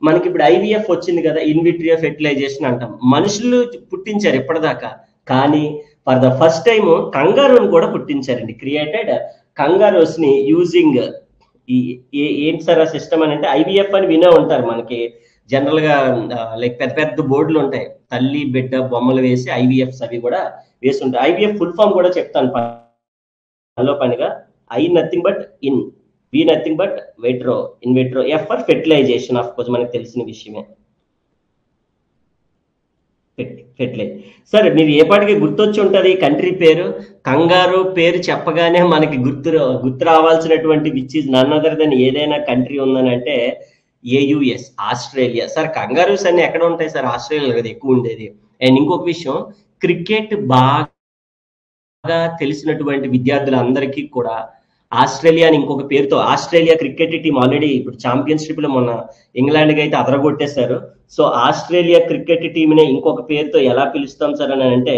మనకి ఇప్పుడు ఐవీఎఫ్ వచ్చింది కదా, ఇన్విట్రియో ఫెర్టిలైజేషన్ అంటాం. మనుషులు పుట్టించారు ఇప్పటిదాకా, కానీ ఫర్ ద ఫస్ట్ టైం కంగారుని కూడా పుట్టించారండి. క్రియేటెడ్ కంగారోస్ ని యూజింగ్ ఏంటి సార్ ఆ సిస్టమ్ అని అంటే, ఐవీఎఫ్ అని వినే ఉంటారు మనకి జనరల్ గా, లైక్ పెద్ద పెద్ద బోర్డులు ఉంటాయి, తల్లి బిడ్డ బొమ్మలు వేసి ఐవీఎఫ్స్ అవి కూడా వేసి ఉంటాయి. ఐవీఎఫ్ ఫుల్ ఫామ్ కూడా చెప్తాను పనిలో పనిగా. I nothing but in, V nothing but vitro, in vitro, F for fertilization, of course మనకు తెలిసిన విషయమే. ఫెర్టిలైజ్ సరే, మీరు ఏ పాటికి గుర్తొచ్చి ఉంటుంది కంట్రీ పేరు. కంగారు పేరు చెప్పగానే మనకి గుర్తు రావాల్సినటువంటి which is none other than ఏదైనా కంట్రీ ఉందని అంటే ఏయుఎస్, ఆస్ట్రేలియా. సార్ కంగారూస్ అన్ని ఎక్కడ ఉంటాయి సార్, ఆస్ట్రేలియా కదా ఎక్కువ ఉండేది. అండ్ ఇంకొక విషయం, క్రికెట్ బాగా తెలిసినటువంటి విద్యార్థులందరికీ కూడా ఆస్ట్రేలియా అని ఇంకొక పేరుతో, ఆస్ట్రేలియా క్రికెట్ టీం ఆల్రెడీ ఇప్పుడు ఛాంపియన్షిప్ లో మొన్న ఇంగ్లాండ్కి అయితే అదరగొట్టేశారు. సో ఆస్ట్రేలియా క్రికెట్ టీంని ఇంకొక పేరుతో ఎలా పిలుస్తాం సార్ అని అంటే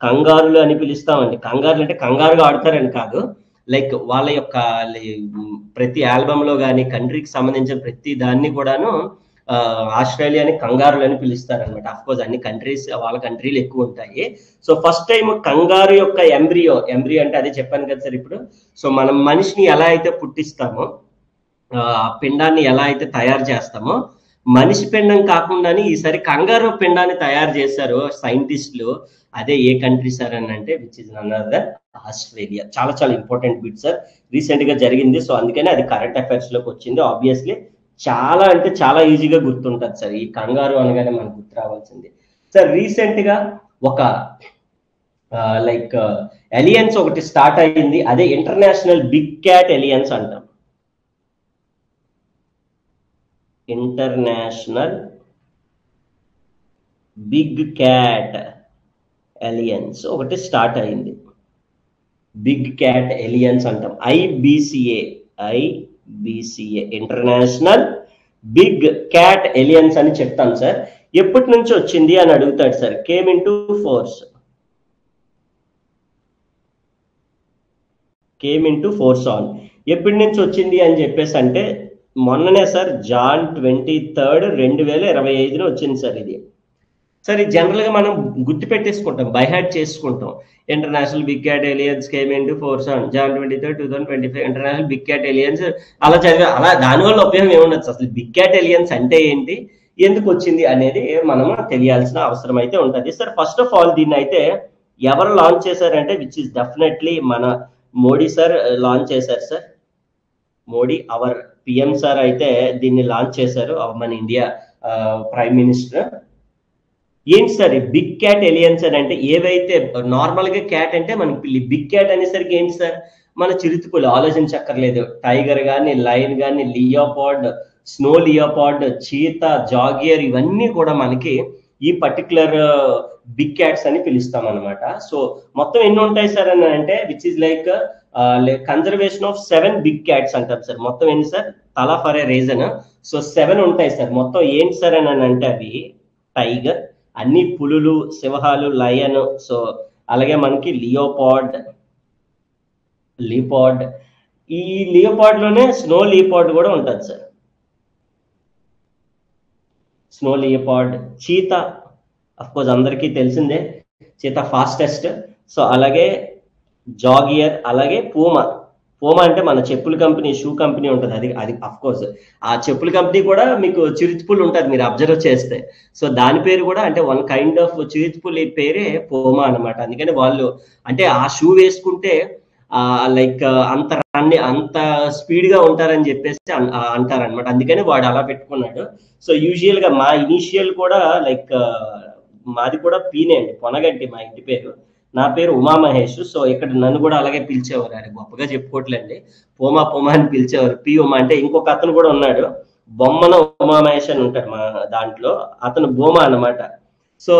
కంగారులు అని పిలుస్తామండి. కంగారులు అంటే కంగారుగా ఆడతారని కాదు, లైక్ వాళ్ళ యొక్క ప్రతి ఆల్బమ్ లో కానీ కంట్రీకి సంబంధించిన ప్రతి దాన్ని కూడాను ఆస్ట్రేలియాని కంగారులు అని పిలుస్తారనమాట. అఫ్కోర్స్ అన్ని కంట్రీస్ వాళ్ళ కంట్రీలు ఎక్కువ ఉంటాయి. సో ఫస్ట్ టైం కంగారు యొక్క ఎంబ్రియో అంటే అదే చెప్పాను కదా సార్ ఇప్పుడు. సో మనం మనిషిని ఎలా అయితే పుట్టిస్తామో, పిండాన్ని ఎలా అయితే తయారు చేస్తామో, మనిషి పిండం కాకుండానే ఈసారి కంగారు పిండాన్ని తయారు చేశారు సైంటిస్టులు. అదే ఏ కంట్రీ సార్ అని అంటే which is none other Australia. చాలా చాలా ఇంపార్టెంట్ బిట్ సార్, రీసెంట్ గా జరిగింది. సో అందుకనే అది కరెంట్ అఫైర్స్ లోకి వచ్చింది. ఆబ్వియస్లీ చాలా అంటే చాలా ఈజీగా గుర్తుంటుంది సార్, ఈ కంగారు అనగానే మనకు గుర్తు రావాల్సింది. సార్ రీసెంట్ గా ఒక లైక్ అలియన్స్ ఒకటి స్టార్ట్ అయ్యింది, అదే ఇంటర్నేషనల్ బిగ్ క్యాట్ అలియన్స్ అంటాం. ఇంటర్నేషనల్ బిగ్ క్యాట్ అలియన్స్ ఒకటి స్టార్ట్ అయింది. బిగ్ క్యాట్ ఎలియన్స్ అంటాం. IBCA international big cat alliance అని చెప్తాం సార్. ఎప్పటి నుంచి వచ్చింది అని అడుగుతాడు sir. Came into force on ఎప్పటి నుంచి వచ్చింది అని చెప్పేసి అంటే మొన్ననే సార్ జాన్ 23, 2025 వచ్చింది సార్. ఇది సార్ ఇది జనరల్గా మనం గుర్తు పెట్టేసుకుంటాం, బైహార్ట్ చేసుకుంటాం. International big cat alliance came into force on Jan 23, 2025 international big cat alliance అలా చదివా. అలా దానివల్ల ఉపయోగం ఏముండదు. అసలు బిగ్ క్యాట్ ఎలియన్స్ అంటే ఏంటి, ఎందుకు వచ్చింది అనేది మనము తెలియాల్సిన అవసరం అయితే ఉంటుంది సార్. ఫస్ట్ ఆఫ్ ఆల్ దీన్ని అయితే ఎవరు లాంచ్ చేశారంటే విచ్ ఇస్ డెఫినెట్లీ మన మోడీ సార్ లాంచ్ చేశారు sir. Modi our PM sir అయితే దీన్ని లాంచ్ చేశారు, మన ఇండియా ప్రైమ్ మినిస్టర్. ఏంటి సార్ బిగ్ క్యాట్ ఎలియన్స్ అని అంటే, ఏవైతే నార్మల్ గా క్యాట్ అంటే మనకి పిల్లి, బిగ్ క్యాట్ అనేసరికి ఏంటి సార్ మన చిరుతపులి, ఆలోచించక్కర్లేదు. టైగర్ కానీ, లయన్ కానీ, లియోపార్డ్, స్నో లియోపార్డ్, చీతా, జాగియర్ ఇవన్నీ కూడా మనకి ఈ పర్టికులర్ బిగ్ క్యాట్స్ అని పిలుస్తాం అనమాట. సో మొత్తం ఎన్ని ఉంటాయి సార్ అని అంటే which is like conservation of 7 big cats అంటారు సార్. మొత్తం ఏంటి సార్ తలా ఫర్ ఏ రీజన్. సో 7 ఉంటాయి సార్. మొత్తం ఏంటి సార్ అని అంటే అవి టైగర్, అన్ని పులులు, సింహాలు, లయన్, సో అలాగే మనకి లియోపార్డ్, ఈ లియోపార్డ్ లోనే స్నో లియోపార్డ్ కూడా ఉంటుంది sir. Snow leopard, cheetah of course అందరికీ తెలిసిందే, చీతా ఫాస్టెస్ట్. సో అలాగే జాగియర్, అలాగే పూమా అంటే మన చెప్పుల కంపెనీ, షూ కంపెనీ ఉంటుంది, అది అఫ్ కోర్స్ ఆ చెప్పుల కంపెనీ కూడా మీకు చిరుతపుల్ ఉంటుంది మీరు అబ్జర్వ్ చేస్తే. సో దాని పేరు కూడా అంటే వన్ కైండ్ ఆఫ్ చిరుతపులి పేరే పూమా అనమాట. అందుకని వాళ్ళు అంటే ఆ షూ వేసుకుంటే లైక్ అంత స్పీడ్ గా ఉంటారని చెప్పేసి అంటారనమాట. అందుకని వాడు అలా పెట్టుకున్నాడు. సో యూజువల్ గా మా ఇనిషియల్ కూడా లైక్ మాది కూడా పీనే అండి, పొనగంటి మా ఇంటి పేరు. నా పేరు ఉమామహేష్. సో ఇక్కడ నన్ను కూడా అలాగే పిలిచేవారు, అది గొప్పగా చెప్పుకోవట్లేండి, పోమా అని పిలిచేవారు. పి ఉమా అంటే ఇంకొక అతను కూడా ఉన్నాడు, బొమ్మన ఉమామహేష్ అని ఉంటాడు మా దాంట్లో, అతను బోమా అనమాట. సో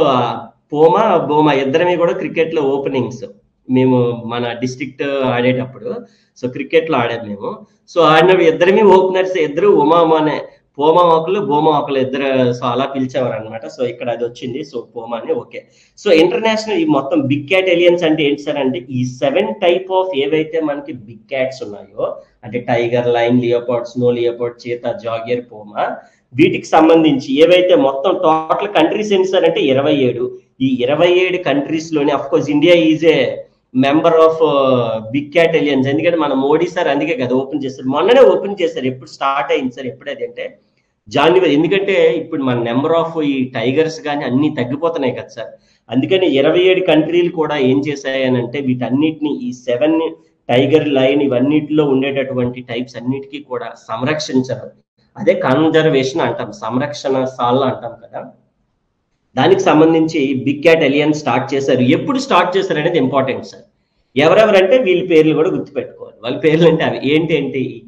బోమా ఇద్దరమే కూడా క్రికెట్ లో ఓపెనింగ్స్. మేము మన డిస్ట్రిక్ట్ ఆడేటప్పుడు సో క్రికెట్ లో ఆడాము మేము. సో ఆడినప్పుడు ఇద్దరమే ఓపెనర్స్, ఇద్దరు ఉమానే, పోమా ఒకళ్ళు బోమా ఒకళ్ళు ఇద్దరు. సో అలా పిలిచేవారు అనమాట. సో ఇక్కడ అది వచ్చింది, సో పోమా అని. ఓకే, సో ఇంటర్నేషనల్ ఈ మొత్తం బిగ్ క్యాట్ ఎలియన్స్ అంటే ఏంటి సార్ అంటే ఈ 7 టైప్ ఆఫ్ ఏవైతే మనకి బిగ్ క్యాట్స్ ఉన్నాయో అంటే tiger, lion, leopard, snow leopard, cheetah, jaguar, puma, వీటికి సంబంధించి ఏవైతే మొత్తం టోటల్ కంట్రీస్ ఏంటి సార్ అంటే 27. ఈ 27 కంట్రీస్ లోని of course India is a member of big cat alliance. ఎందుకంటే మన మోడీ సార్ అందుకే కదా ఓపెన్ చేశారు, మొన్ననే ఓపెన్ చేశారు. ఎప్పుడు స్టార్ట్ అయింది సార్, ఎప్పుడది అంటే జనవరి. ఎందుకంటే ఇప్పుడు మన నెంబర్ ఆఫ్ ఈ టైగర్స్ కానీ అన్ని తగ్గిపోతున్నాయి కదా సార్. అందుకని 27 కంట్రీలు కూడా ఏం చేశాయనంటే వీటన్నిటిని, ఈ 7 టైగర్, లైన్ ఇవన్నిటిలో ఉండేటటువంటి టైప్స్ అన్నిటికీ కూడా సంరక్షించడం, అదే కన్జర్వేషన్ అంటాం, సంరక్షణ సాల్ అంటాం కదా. దానికి సంబంధించి బిగ్ క్యాట్ ఎలియన్స్ స్టార్ట్ చేశారు. ఎప్పుడు స్టార్ట్ చేశారు అనేది ఇంపార్టెంట్ సార్. ఎవరెవరంటే వీళ్ళ పేర్లు కూడా గుర్తుపెట్టుకోవాలి. వాళ్ళ పేర్లు అంటే అవి ఏంటి ఈ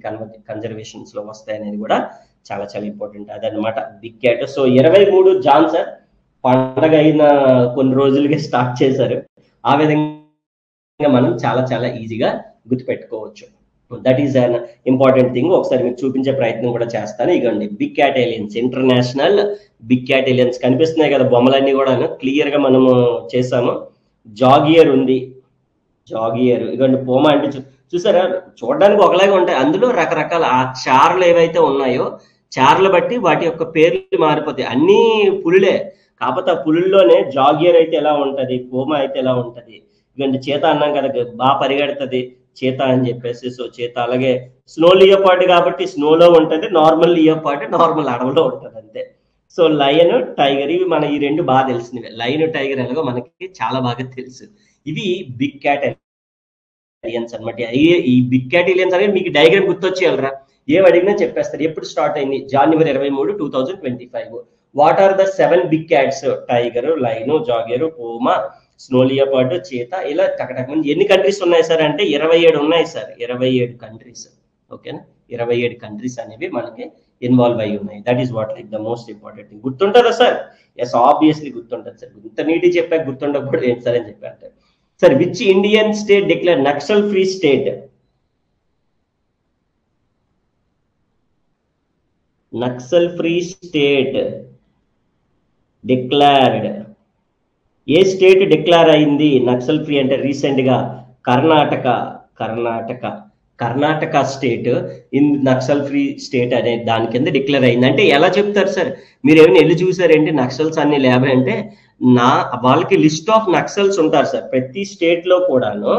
కన్జర్వేషన్స్ లో వస్తాయి అనేది కూడా చాలా చాలా ఇంపార్టెంట్. అదనమాట big cat. So 23 Jan sir పండగ అయిన కొన్ని రోజులుగా స్టార్ట్ చేశారు. ఆ విధంగా మనం చాలా చాలా ఈజీగా గుర్తుపెట్టుకోవచ్చు. That is an important thing. ఒకసారి మీకు చూపించే ప్రయత్నం కూడా చేస్తాను. ఇగోండి big cat alliance, international big cat alliance కనిపిస్తున్నాయి కదా బొమ్మలన్నీ కూడా క్లియర్ గా మనము చేసాము. జాగియర్ ఉంది, జాగియర్. ఇగోండి పోమా అంటే చూసారా చూడడానికి ఒకలాగా ఉంటాయి, అందులో రకరకాల ఆ చార్లు ఏవైతే ఉన్నాయో చార్లు బట్టి వాటి యొక్క పేర్లు మారిపోతాయి. అన్ని పులులే, కాకపోతే ఆ పులుల్లోనే జాగియర్ అయితే ఎలా ఉంటది, పోమా అయితే ఎలా ఉంటది. ఇగోండి చీతా అన్నాం కదా బాగా పరిగెడుతుంది చీతా అని చెప్పేసి. So cheetah. అలాగే స్నో లియోపార్డ్ కాబట్టి స్నోలో ఉంటది, నార్మల్ లియోపార్డ్ నార్మల్ అడవిలో ఉంటది అంతే. సో లయన్, టైగర్ ఇవి మన ఈ రెండు బాగా తెలిసినవి. లయన్, టైగర్ ఎలాగో మనకి చాలా బాగా తెలుసు. ఇవి బిగ్ క్యాట్ ఎలియన్స్ అనమాట. ఈ బిగ్ క్యాట్ ఎలియన్స్ అనేది మీకు డయాగ్రామ్ గుర్తొచ్చేయాలరా, ఏం అడిగినా చెప్పేస్తారు. ఎప్పుడు స్టార్ట్ అయింది? జనవరి 23, 2025. What are the 7 big cats? Tiger, lion, jaguar, puma, snow leopard, cheetah. ఇలా టకటక మంది. ఎన్ని కంట్రీస్ ఉన్నాయి సార్ అంటే 27 ఉన్నాయి సార్. 27 కంట్రీస్. ఓకేనా, 27 కంట్రీస్ అనేవి మనకి ఇన్వాల్వ్ అయి ఉన్నాయి. That is what like the most important thing. గుర్తుంటుందా సార్? ఎస్, ఆబ్వియస్లీ గుర్తుంటుంది సార్. ఇంత నీటి చెప్పాక గుర్తుండకూడదు ఏంటి సార్ అని చెప్పారు. Sir which Indian state declare Naxal free state? Naxal free state declared, ఏ స్టేట్ డిక్లేర్ అయింది నక్సల్ ఫ్రీ అంటే? రీసెంట్ గా Karnataka state in Naxal free state అనే దాని కింద డిక్లేర్ అయింది. అంటే ఎలా చెప్తారు సార్? మీరు ఏమైనా వెళ్ళి చూసారేంటి నక్సల్స్ అన్ని లేబర్ అంటే? వాళ్ళకి లిస్ట్ ఆఫ్ నక్సల్స్ ఉంటారు సార్ ప్రతి స్టేట్ లో కూడాను.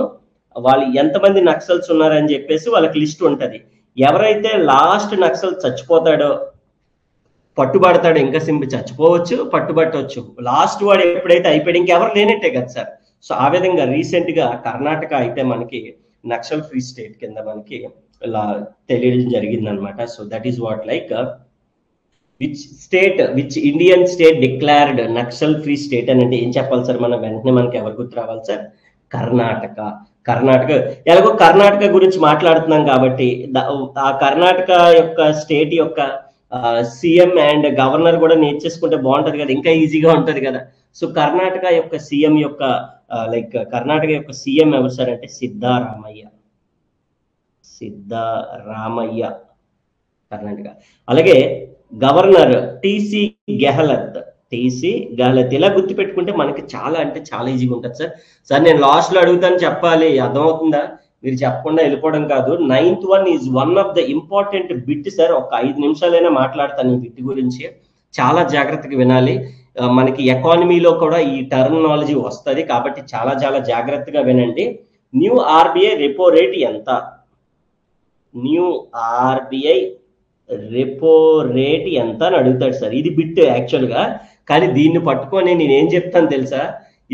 వాళ్ళు ఎంతమంది నక్సల్స్ ఉన్నారని చెప్పేసి వాళ్ళకి లిస్ట్ ఉంటది. ఎవరైతే లాస్ట్ నక్సల్ చచ్చిపోతాడో, పట్టుబడతాడు, ఇంకా సింపుల్ చచ్చిపోవచ్చు, పట్టుబట్టవచ్చు, లాస్ట్ వాడు ఎప్పుడైతే అయిపోయాడు ఇంకెవరు లేనట్టే కదా సార్. సో ఆ విధంగా రీసెంట్ గా కర్ణాటక అయితే మనకి నక్సల్ ఫ్రీ స్టేట్ కింద మనకి ఇలా తెలియడం జరిగింది అనమాట. So that is what like which Indian state declared Naxal free state అని అంటే ఏం చెప్పాలి సార్? మనం వెంటనే మనకి ఎవరు గుర్తు రావాలి సార్? కర్ణాటక. ఎలాగో కర్ణాటక గురించి మాట్లాడుతున్నాం కాబట్టి ఆ కర్ణాటక యొక్క స్టేట్ యొక్క సీఎం అండ్ గవర్నర్ కూడా నేర్చేసుకుంటే బాగుంటది కదా, ఇంకా ఈజీగా ఉంటది కదా. సో కర్ణాటక యొక్క సీఎం యొక్క కర్ణాటక యొక్క సీఎం ఎవరు సార్ అంటే? సిద్ధరామయ్య కర్ణాటక. అలాగే గవర్నర్ టీసీ గెహ్లత్. ఇలా గుర్తుపెట్టుకుంటే మనకి చాలా అంటే చాలా ఈజీగా ఉంటుంది సార్. సార్ నేను లాస్ట్ లో అడుగుతాను, చెప్పాలి, అర్థమవుతుందా? మీరు చెప్పకుండా వెళ్ళిపోవడం కాదు. 9th one is one of the important bit sir. ఒక 5 నిమిషాలైనా మాట్లాడతాను ఈ బిట్ గురించి, చాలా జాగ్రత్తగా వినాలి. మనకి ఎకానమీలో కూడా ఈ టర్మినాలజీ వస్తుంది కాబట్టి చాలా చాలా జాగ్రత్తగా వినండి. న్యూ ఆర్బీఐ రెపో రేట్ ఎంత? న్యూ ఆర్బీఐ రెపో రేట్ ఎంత అని అడుగుతాడు సార్. ఇది బిట్ యాక్చువల్ గా, కానీ దీన్ని పట్టుకొని నేనేం చెప్తాను తెలుసా?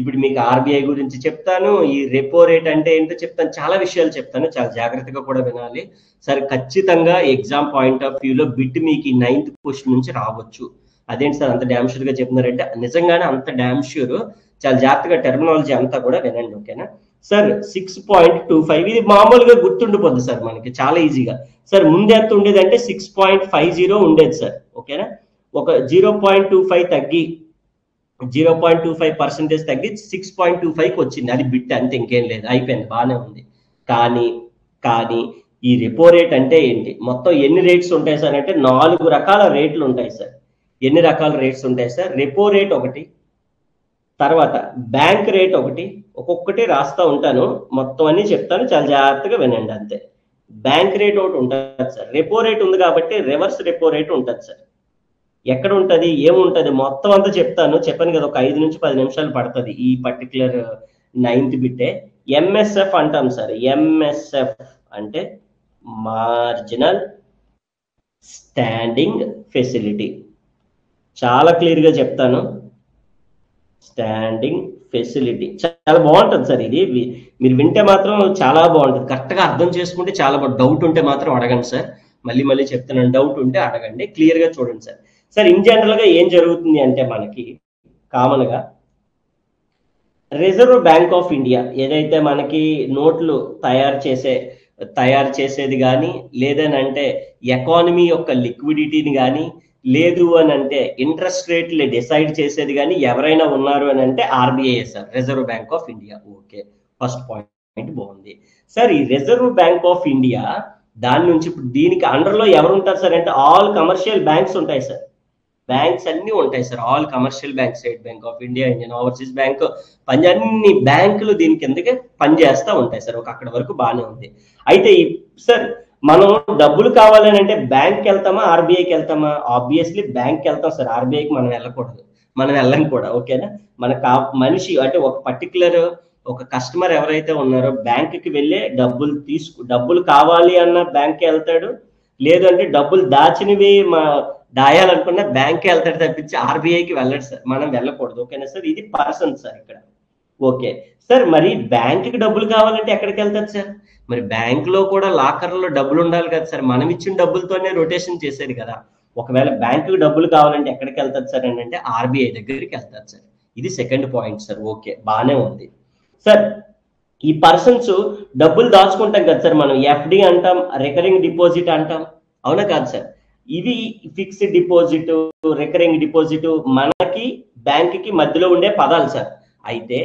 ఇప్పుడు మీకు ఆర్బీఐ గురించి చెప్తాను, ఈ రెపో రేట్ అంటే ఏంటో చెప్తాను, చాలా విషయాలు చెప్తాను, చాలా జాగ్రత్తగా కూడా వినాలి. సరే ఖచ్చితంగా ఎగ్జామ్ పాయింట్ ఆఫ్ వ్యూలో బిట్ మీకు ఈ 9th క్వశ్చన్ నుంచి రావచ్చు. అదేంటి సార్ అంత డ్యామ్ షూర్ గా చెప్తున్నారంటే? నిజంగానే అంత డ్యామ్ షూర్. చాలా జాగ్రత్తగా టెర్మినాలజీ అంతా కూడా వినండి, ఓకేనా సార్? 6.25 ఇది మామూలుగా గుర్తుండిపోద్ది సార్ మనకి చాలా ఈజీగా. సార్ ముందు ఎంత ఉండేది అంటే 6.50 ఉండేది సార్, ఓకేనా? ఒక 0.25 తగ్గి 0.25% తగ్గి 6.25కి వచ్చింది. అది బిట్ అంతే, ఇంకేం లేదు, అయిపోయింది, బాగానే ఉంది. కానీ ఈ రెపో రేట్ అంటే ఏంటి? మొత్తం ఎన్ని రేట్స్ ఉంటాయి సార్ అంటే 4 రకాల రేట్లు ఉంటాయి సార్. ఎన్ని రకాల రేట్స్ ఉంటాయి సార్? రెపో రేట్ ఒకటి, తర్వాత బ్యాంక్ రేట్ ఒకటి, ఒక్కొక్కటి రాస్తా ఉంటాను, మొత్తం అన్ని చెప్తాను, చాలా జాగ్రత్తగా వినండి అంతే. బ్యాంక్ రేట్ ఒకటి ఉంటుంది సార్. రెపో రేట్ ఉంది కాబట్టి రివర్స్ రెపో రేట్ ఉంటుంది సార్. ఎక్కడ ఉంటుంది, ఏముంటది, మొత్తం అంతా చెప్పాను కదా, ఒక 5 నుంచి 10 నిమిషాలు పడుతుంది ఈ పర్టికులర్ 9th బిట్టే. ఎంఎస్ఎఫ్ అంటాం సార్. ఎంఎస్ఎఫ్ అంటే మార్జినల్ స్టాండింగ్ ఫెసిలిటీ. చాలా క్లియర్ గా చెప్తాను, స్టాండింగ్ ఫెసిలిటీ చాలా బాగుంటుంది సార్. ఇది మీరు వింటే మాత్రం చాలా బాగుంటుంది, కరెక్ట్ గా అర్థం చేసుకుంటే చాలా బాగుంటుంది. డౌట్ ఉంటే మాత్రం అడగండి సార్, మళ్ళీ చెప్తున్నాను, డౌట్ ఉంటే అడగండి, క్లియర్ గా చూడండి సార్. సార్ ఇన్ జనరల్ గా ఏం జరుగుతుంది అంటే మనకి కామన్ గా రిజర్వ్ బ్యాంక్ ఆఫ్ ఇండియా ఏదైతే మనకి నోట్లు తయారు చేసేది కానీ, లేదనంటే ఎకానమీ యొక్క లిక్విడిటీని కానీ, లేదు అని అంటే ఇంట్రెస్ట్ రేట్లు డిసైడ్ చేసేది కానీ ఎవరైనా ఉన్నారు అని అంటే RBI sir, reserve bank of India. Okay, first point బాగుంది సార్. ఈ రిజర్వ్ బ్యాంక్ ఆఫ్ ఇండియా దాని నుంచి ఇప్పుడు దీనికి అండర్లో ఎవరు ఉంటారు సార్ అంటే ఆల్ కమర్షియల్ బ్యాంక్స్ ఉంటాయి సార్. బ్యాంక్స్ అన్ని ఉంటాయి sir, all commercial bank, state bank of India, Indian overseas bank, అన్ని బ్యాంకులు దీని కిందకే పనిచేస్తూ ఉంటాయి సార్. అక్కడ వరకు బాగానే ఉంది. అయితే సార్ మనం డబ్బులు కావాలని అంటే బ్యాంక్కి వెళ్తామా, ఆర్బీఐకి వెళ్తామా? ఆబ్వియస్లీ బ్యాంక్కి వెళ్తాం సార్, ఆర్బీఐకి మనం వెళ్ళకూడదు, మనం వెళ్ళం కూడా, ఓకేనా? మనకు మనిషి అంటే ఒక పర్టికులర్ ఒక కస్టమర్ ఎవరైతే ఉన్నారో బ్యాంకుకి వెళ్ళే డబ్బులు కావాలి అన్న బ్యాంక్కి వెళ్తాడు, లేదు అంటే డబ్బులు దాచినవి దాయాలనుకున్న బ్యాంక్కి వెళ్తాడు తప్పించి ఆర్బీఐకి వెళ్ళడు సార్, మనం వెళ్ళకూడదు, ఓకేనా సార్? ఇది పర్సన్ సార్ ఇక్కడ. ఓకే సార్, మరి బ్యాంకుకి డబ్బులు కావాలంటే ఎక్కడికి వెళ్తారు సార్? మరి బ్యాంకులో కూడా లాకర్లో డబ్బులు ఉండాలి కదా సార్, మనం ఇచ్చిన డబ్బులతోనే రొటేషన్ చేసేది కదా. ఒకవేళ బ్యాంకుకి డబ్బులు కావాలంటే ఎక్కడికి వెళ్తారు సార్ అంటే ఆర్బీఐ దగ్గరికి వెళ్తారు సార్. ఇది సెకండ్ పాయింట్ సార్. ఓకే, బాగానే ఉంది సార్. ఈ పర్సన్స్ డబ్బులు దాచుకుంటాం కదా సార్, మనం ఎఫ్డి అంటాం, రికరింగ్ డిపాజిట్ అంటాం, అవునా కాదు సార్? ఇవి ఫిక్స్డ్ డిపాజిట్, రికరింగ్ డిపాజిట్ మనకి బ్యాంకుకి మధ్యలో ఉండే పదాలు సార్. అయితే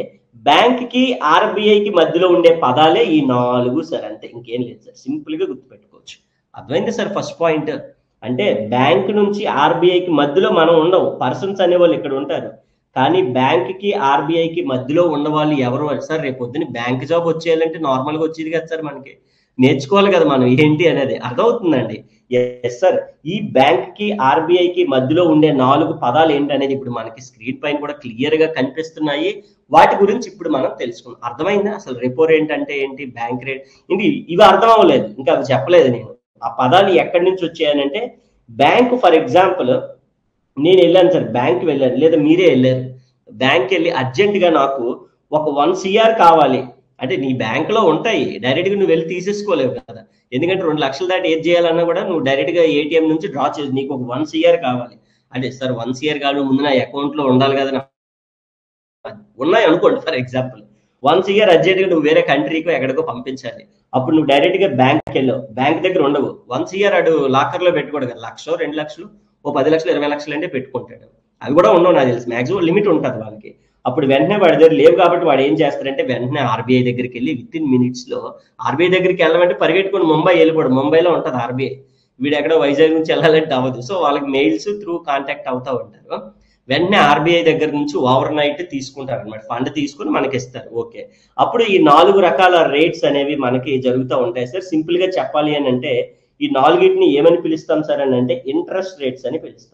బ్యాంక్ కి ఆర్బీఐకి మధ్యలో ఉండే పదాలే ఈ 4 సార్, అంతే, ఇంకేం లేదు సార్, సింపుల్ గా గుర్తుపెట్టుకోవచ్చు. అర్థమైంది సార్ ఫస్ట్ పాయింట్. అంటే బ్యాంక్ నుంచి ఆర్బీఐకి మధ్యలో మనం ఉండవు, పర్సన్స్ అనేవాళ్ళు ఇక్కడ ఉంటారు, కానీ బ్యాంక్ కి ఆర్బీఐకి మధ్యలో ఉన్నవాళ్ళు ఎవరు సార్? రేపు పొద్దున్న బ్యాంక్ జాబ్ వచ్చేయాలంటే నార్మల్గా వచ్చేది కదా సార్, మనకి నేర్చుకోవాలి కదా మనం ఏంటి అనేది. అర్థమవుతుందండి? Yes sir. ఈ బ్యాంక్ కి ఆర్బీఐకి మధ్యలో ఉండే 4 పదాలు ఏంటనేది ఇప్పుడు మనకి స్క్రీన్ పైన కూడా క్లియర్ గా కనిపిస్తున్నాయి. వాటి గురించి ఇప్పుడు మనం తెలుసుకుందాం. అర్థమైందా? అసలు రెపో రేట్ అంటే ఏంటి, బ్యాంక్ రేట్ ఏంటి, ఇవి అర్థం అవ్వలేదు, ఇంకా అవి చెప్పలేదు నేను. ఆ పదాలు ఎక్కడి నుంచి వచ్చాయనంటే, బ్యాంక్ ఫర్ ఎగ్జాంపుల్ నేను వెళ్ళాను సార్, బ్యాంక్ వెళ్ళాను, లేదా మీరే వెళ్ళారు, బ్యాంక్ వెళ్ళి అర్జెంట్ గా నాకు ఒక 1 CR కావాలి అంటే, నీ బ్యాంక్ లో ఉంటాయి, డైరెక్ట్ గా నువ్వు వెళ్ళి తీసేసుకోలేవు కదా, ఎందుకంటే 2 లక్షలు దాటి ఏది చేయాలన్నా కూడా నువ్వు డైరెక్ట్ గా ఏటీఎం నుంచి డ్రా చేసి, నీకు ఒక 1 CR కావాలి అంటే, సార్ 1 CR కాదు, ముందు నా అకౌంట్ లో ఉండాలి కదా, ఉన్నాయి అనుకోండి ఫర్ ఎగ్జాంపుల్, 1 CR అర్జెంట్ గా నువ్వు వేరే కంట్రీకో ఎక్కడికో పంపించాలి, అప్పుడు నువ్వు డైరెక్ట్ గా బ్యాంక్ వెళ్ళావు, బ్యాంక్ దగ్గర ఉండవు, 1 CR అడు లాకర్ లో పెట్టుకోడు కదా, 1,00,000 2 లక్షలు ఓ 10 లక్షలు 20 లక్షలు అంటే పెట్టుకుంటాడు, అవి కూడా ఉండవు నాకు తెలుసు, మాక్సిమం లిమిట్ ఉంటుంది వాళ్ళకి. అప్పుడు వెంటనే వాడి దగ్గర లేవు కాబట్టి వాడు ఏం చేస్తాడంటే, వెంటనే ఆర్బీఐ దగ్గరికి వెళ్ళి విత్ మినిట్స్ లో, ఆర్బీఐ దగ్గరికి వెళ్ళమంటే పరిగెట్టుకుని ముంబై వెళ్ళిపోడు, ముంబైలో ఉంటుంది ఆర్బీఐ, వీడు ఎక్కడో వైజాగ్ నుంచి వెళ్ళాలంటే అవ్వదు, సో వాళ్ళకి మెయిల్స్ త్రూ కాంటాక్ట్ అవుతా ఉంటారు, వెంటనే ఆర్బీఐ దగ్గర నుంచి ఓవర్ నైట్ తీసుకుంటారు అనమాట, ఫండ్ తీసుకుని మనకి ఇస్తారు. ఓకే, అప్పుడు ఈ 4 రకాల రేట్స్ అనేవి మనకి జరుగుతూ ఉంటాయి సార్. సింపుల్ గా చెప్పాలి అని అంటే, ఈ 4టిని ఏమని పిలుస్తాం సార్ అని అంటే, ఇంట్రెస్ట్ రేట్స్ అని పిలుస్తాం,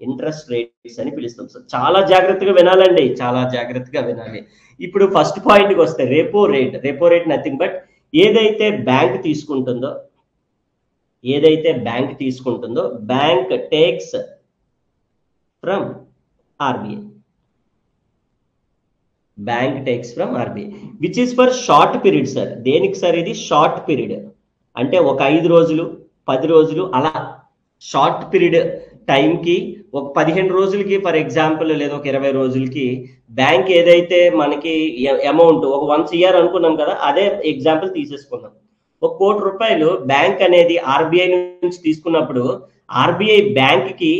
ఇంట్రెస్ట్ రేట్స్ అని పిలుస్తాం సార్. చాలా జాగ్రత్తగా వినాలండి, చాలా జాగ్రత్తగా వినాలి. ఇప్పుడు ఫస్ట్ పాయింట్కి వస్తే, repo rate. Repo rate nothing but ఏదైతే బ్యాంక్ తీసుకుంటుందో, bank takes from RBI, bank takes from RBI which is for short period sir. దేనికి సార్ ఇది? షార్ట్ పీరియడ్ అంటే ఒక 5 రోజులు 10 రోజులు అలా షార్ట్ పీరియడ్ టైంకి, ఒక 15 రోజులకి ఫర్ ఎగ్జాంపుల్, లేదా ఒక 20 రోజులకి బ్యాంక్ ఏదైతే మనకి అమౌంట్ ఒక 1 CR అనుకున్నాం కదా, అదే ఎగ్జాంపుల్ తీసేసుకున్నాం. ఒక 1 కోటి రూపాయలు బ్యాంక్ అనేది ఆర్బీఐ నుంచి తీసుకున్నప్పుడు, ఆర్బీఐ బ్యాంక్ కి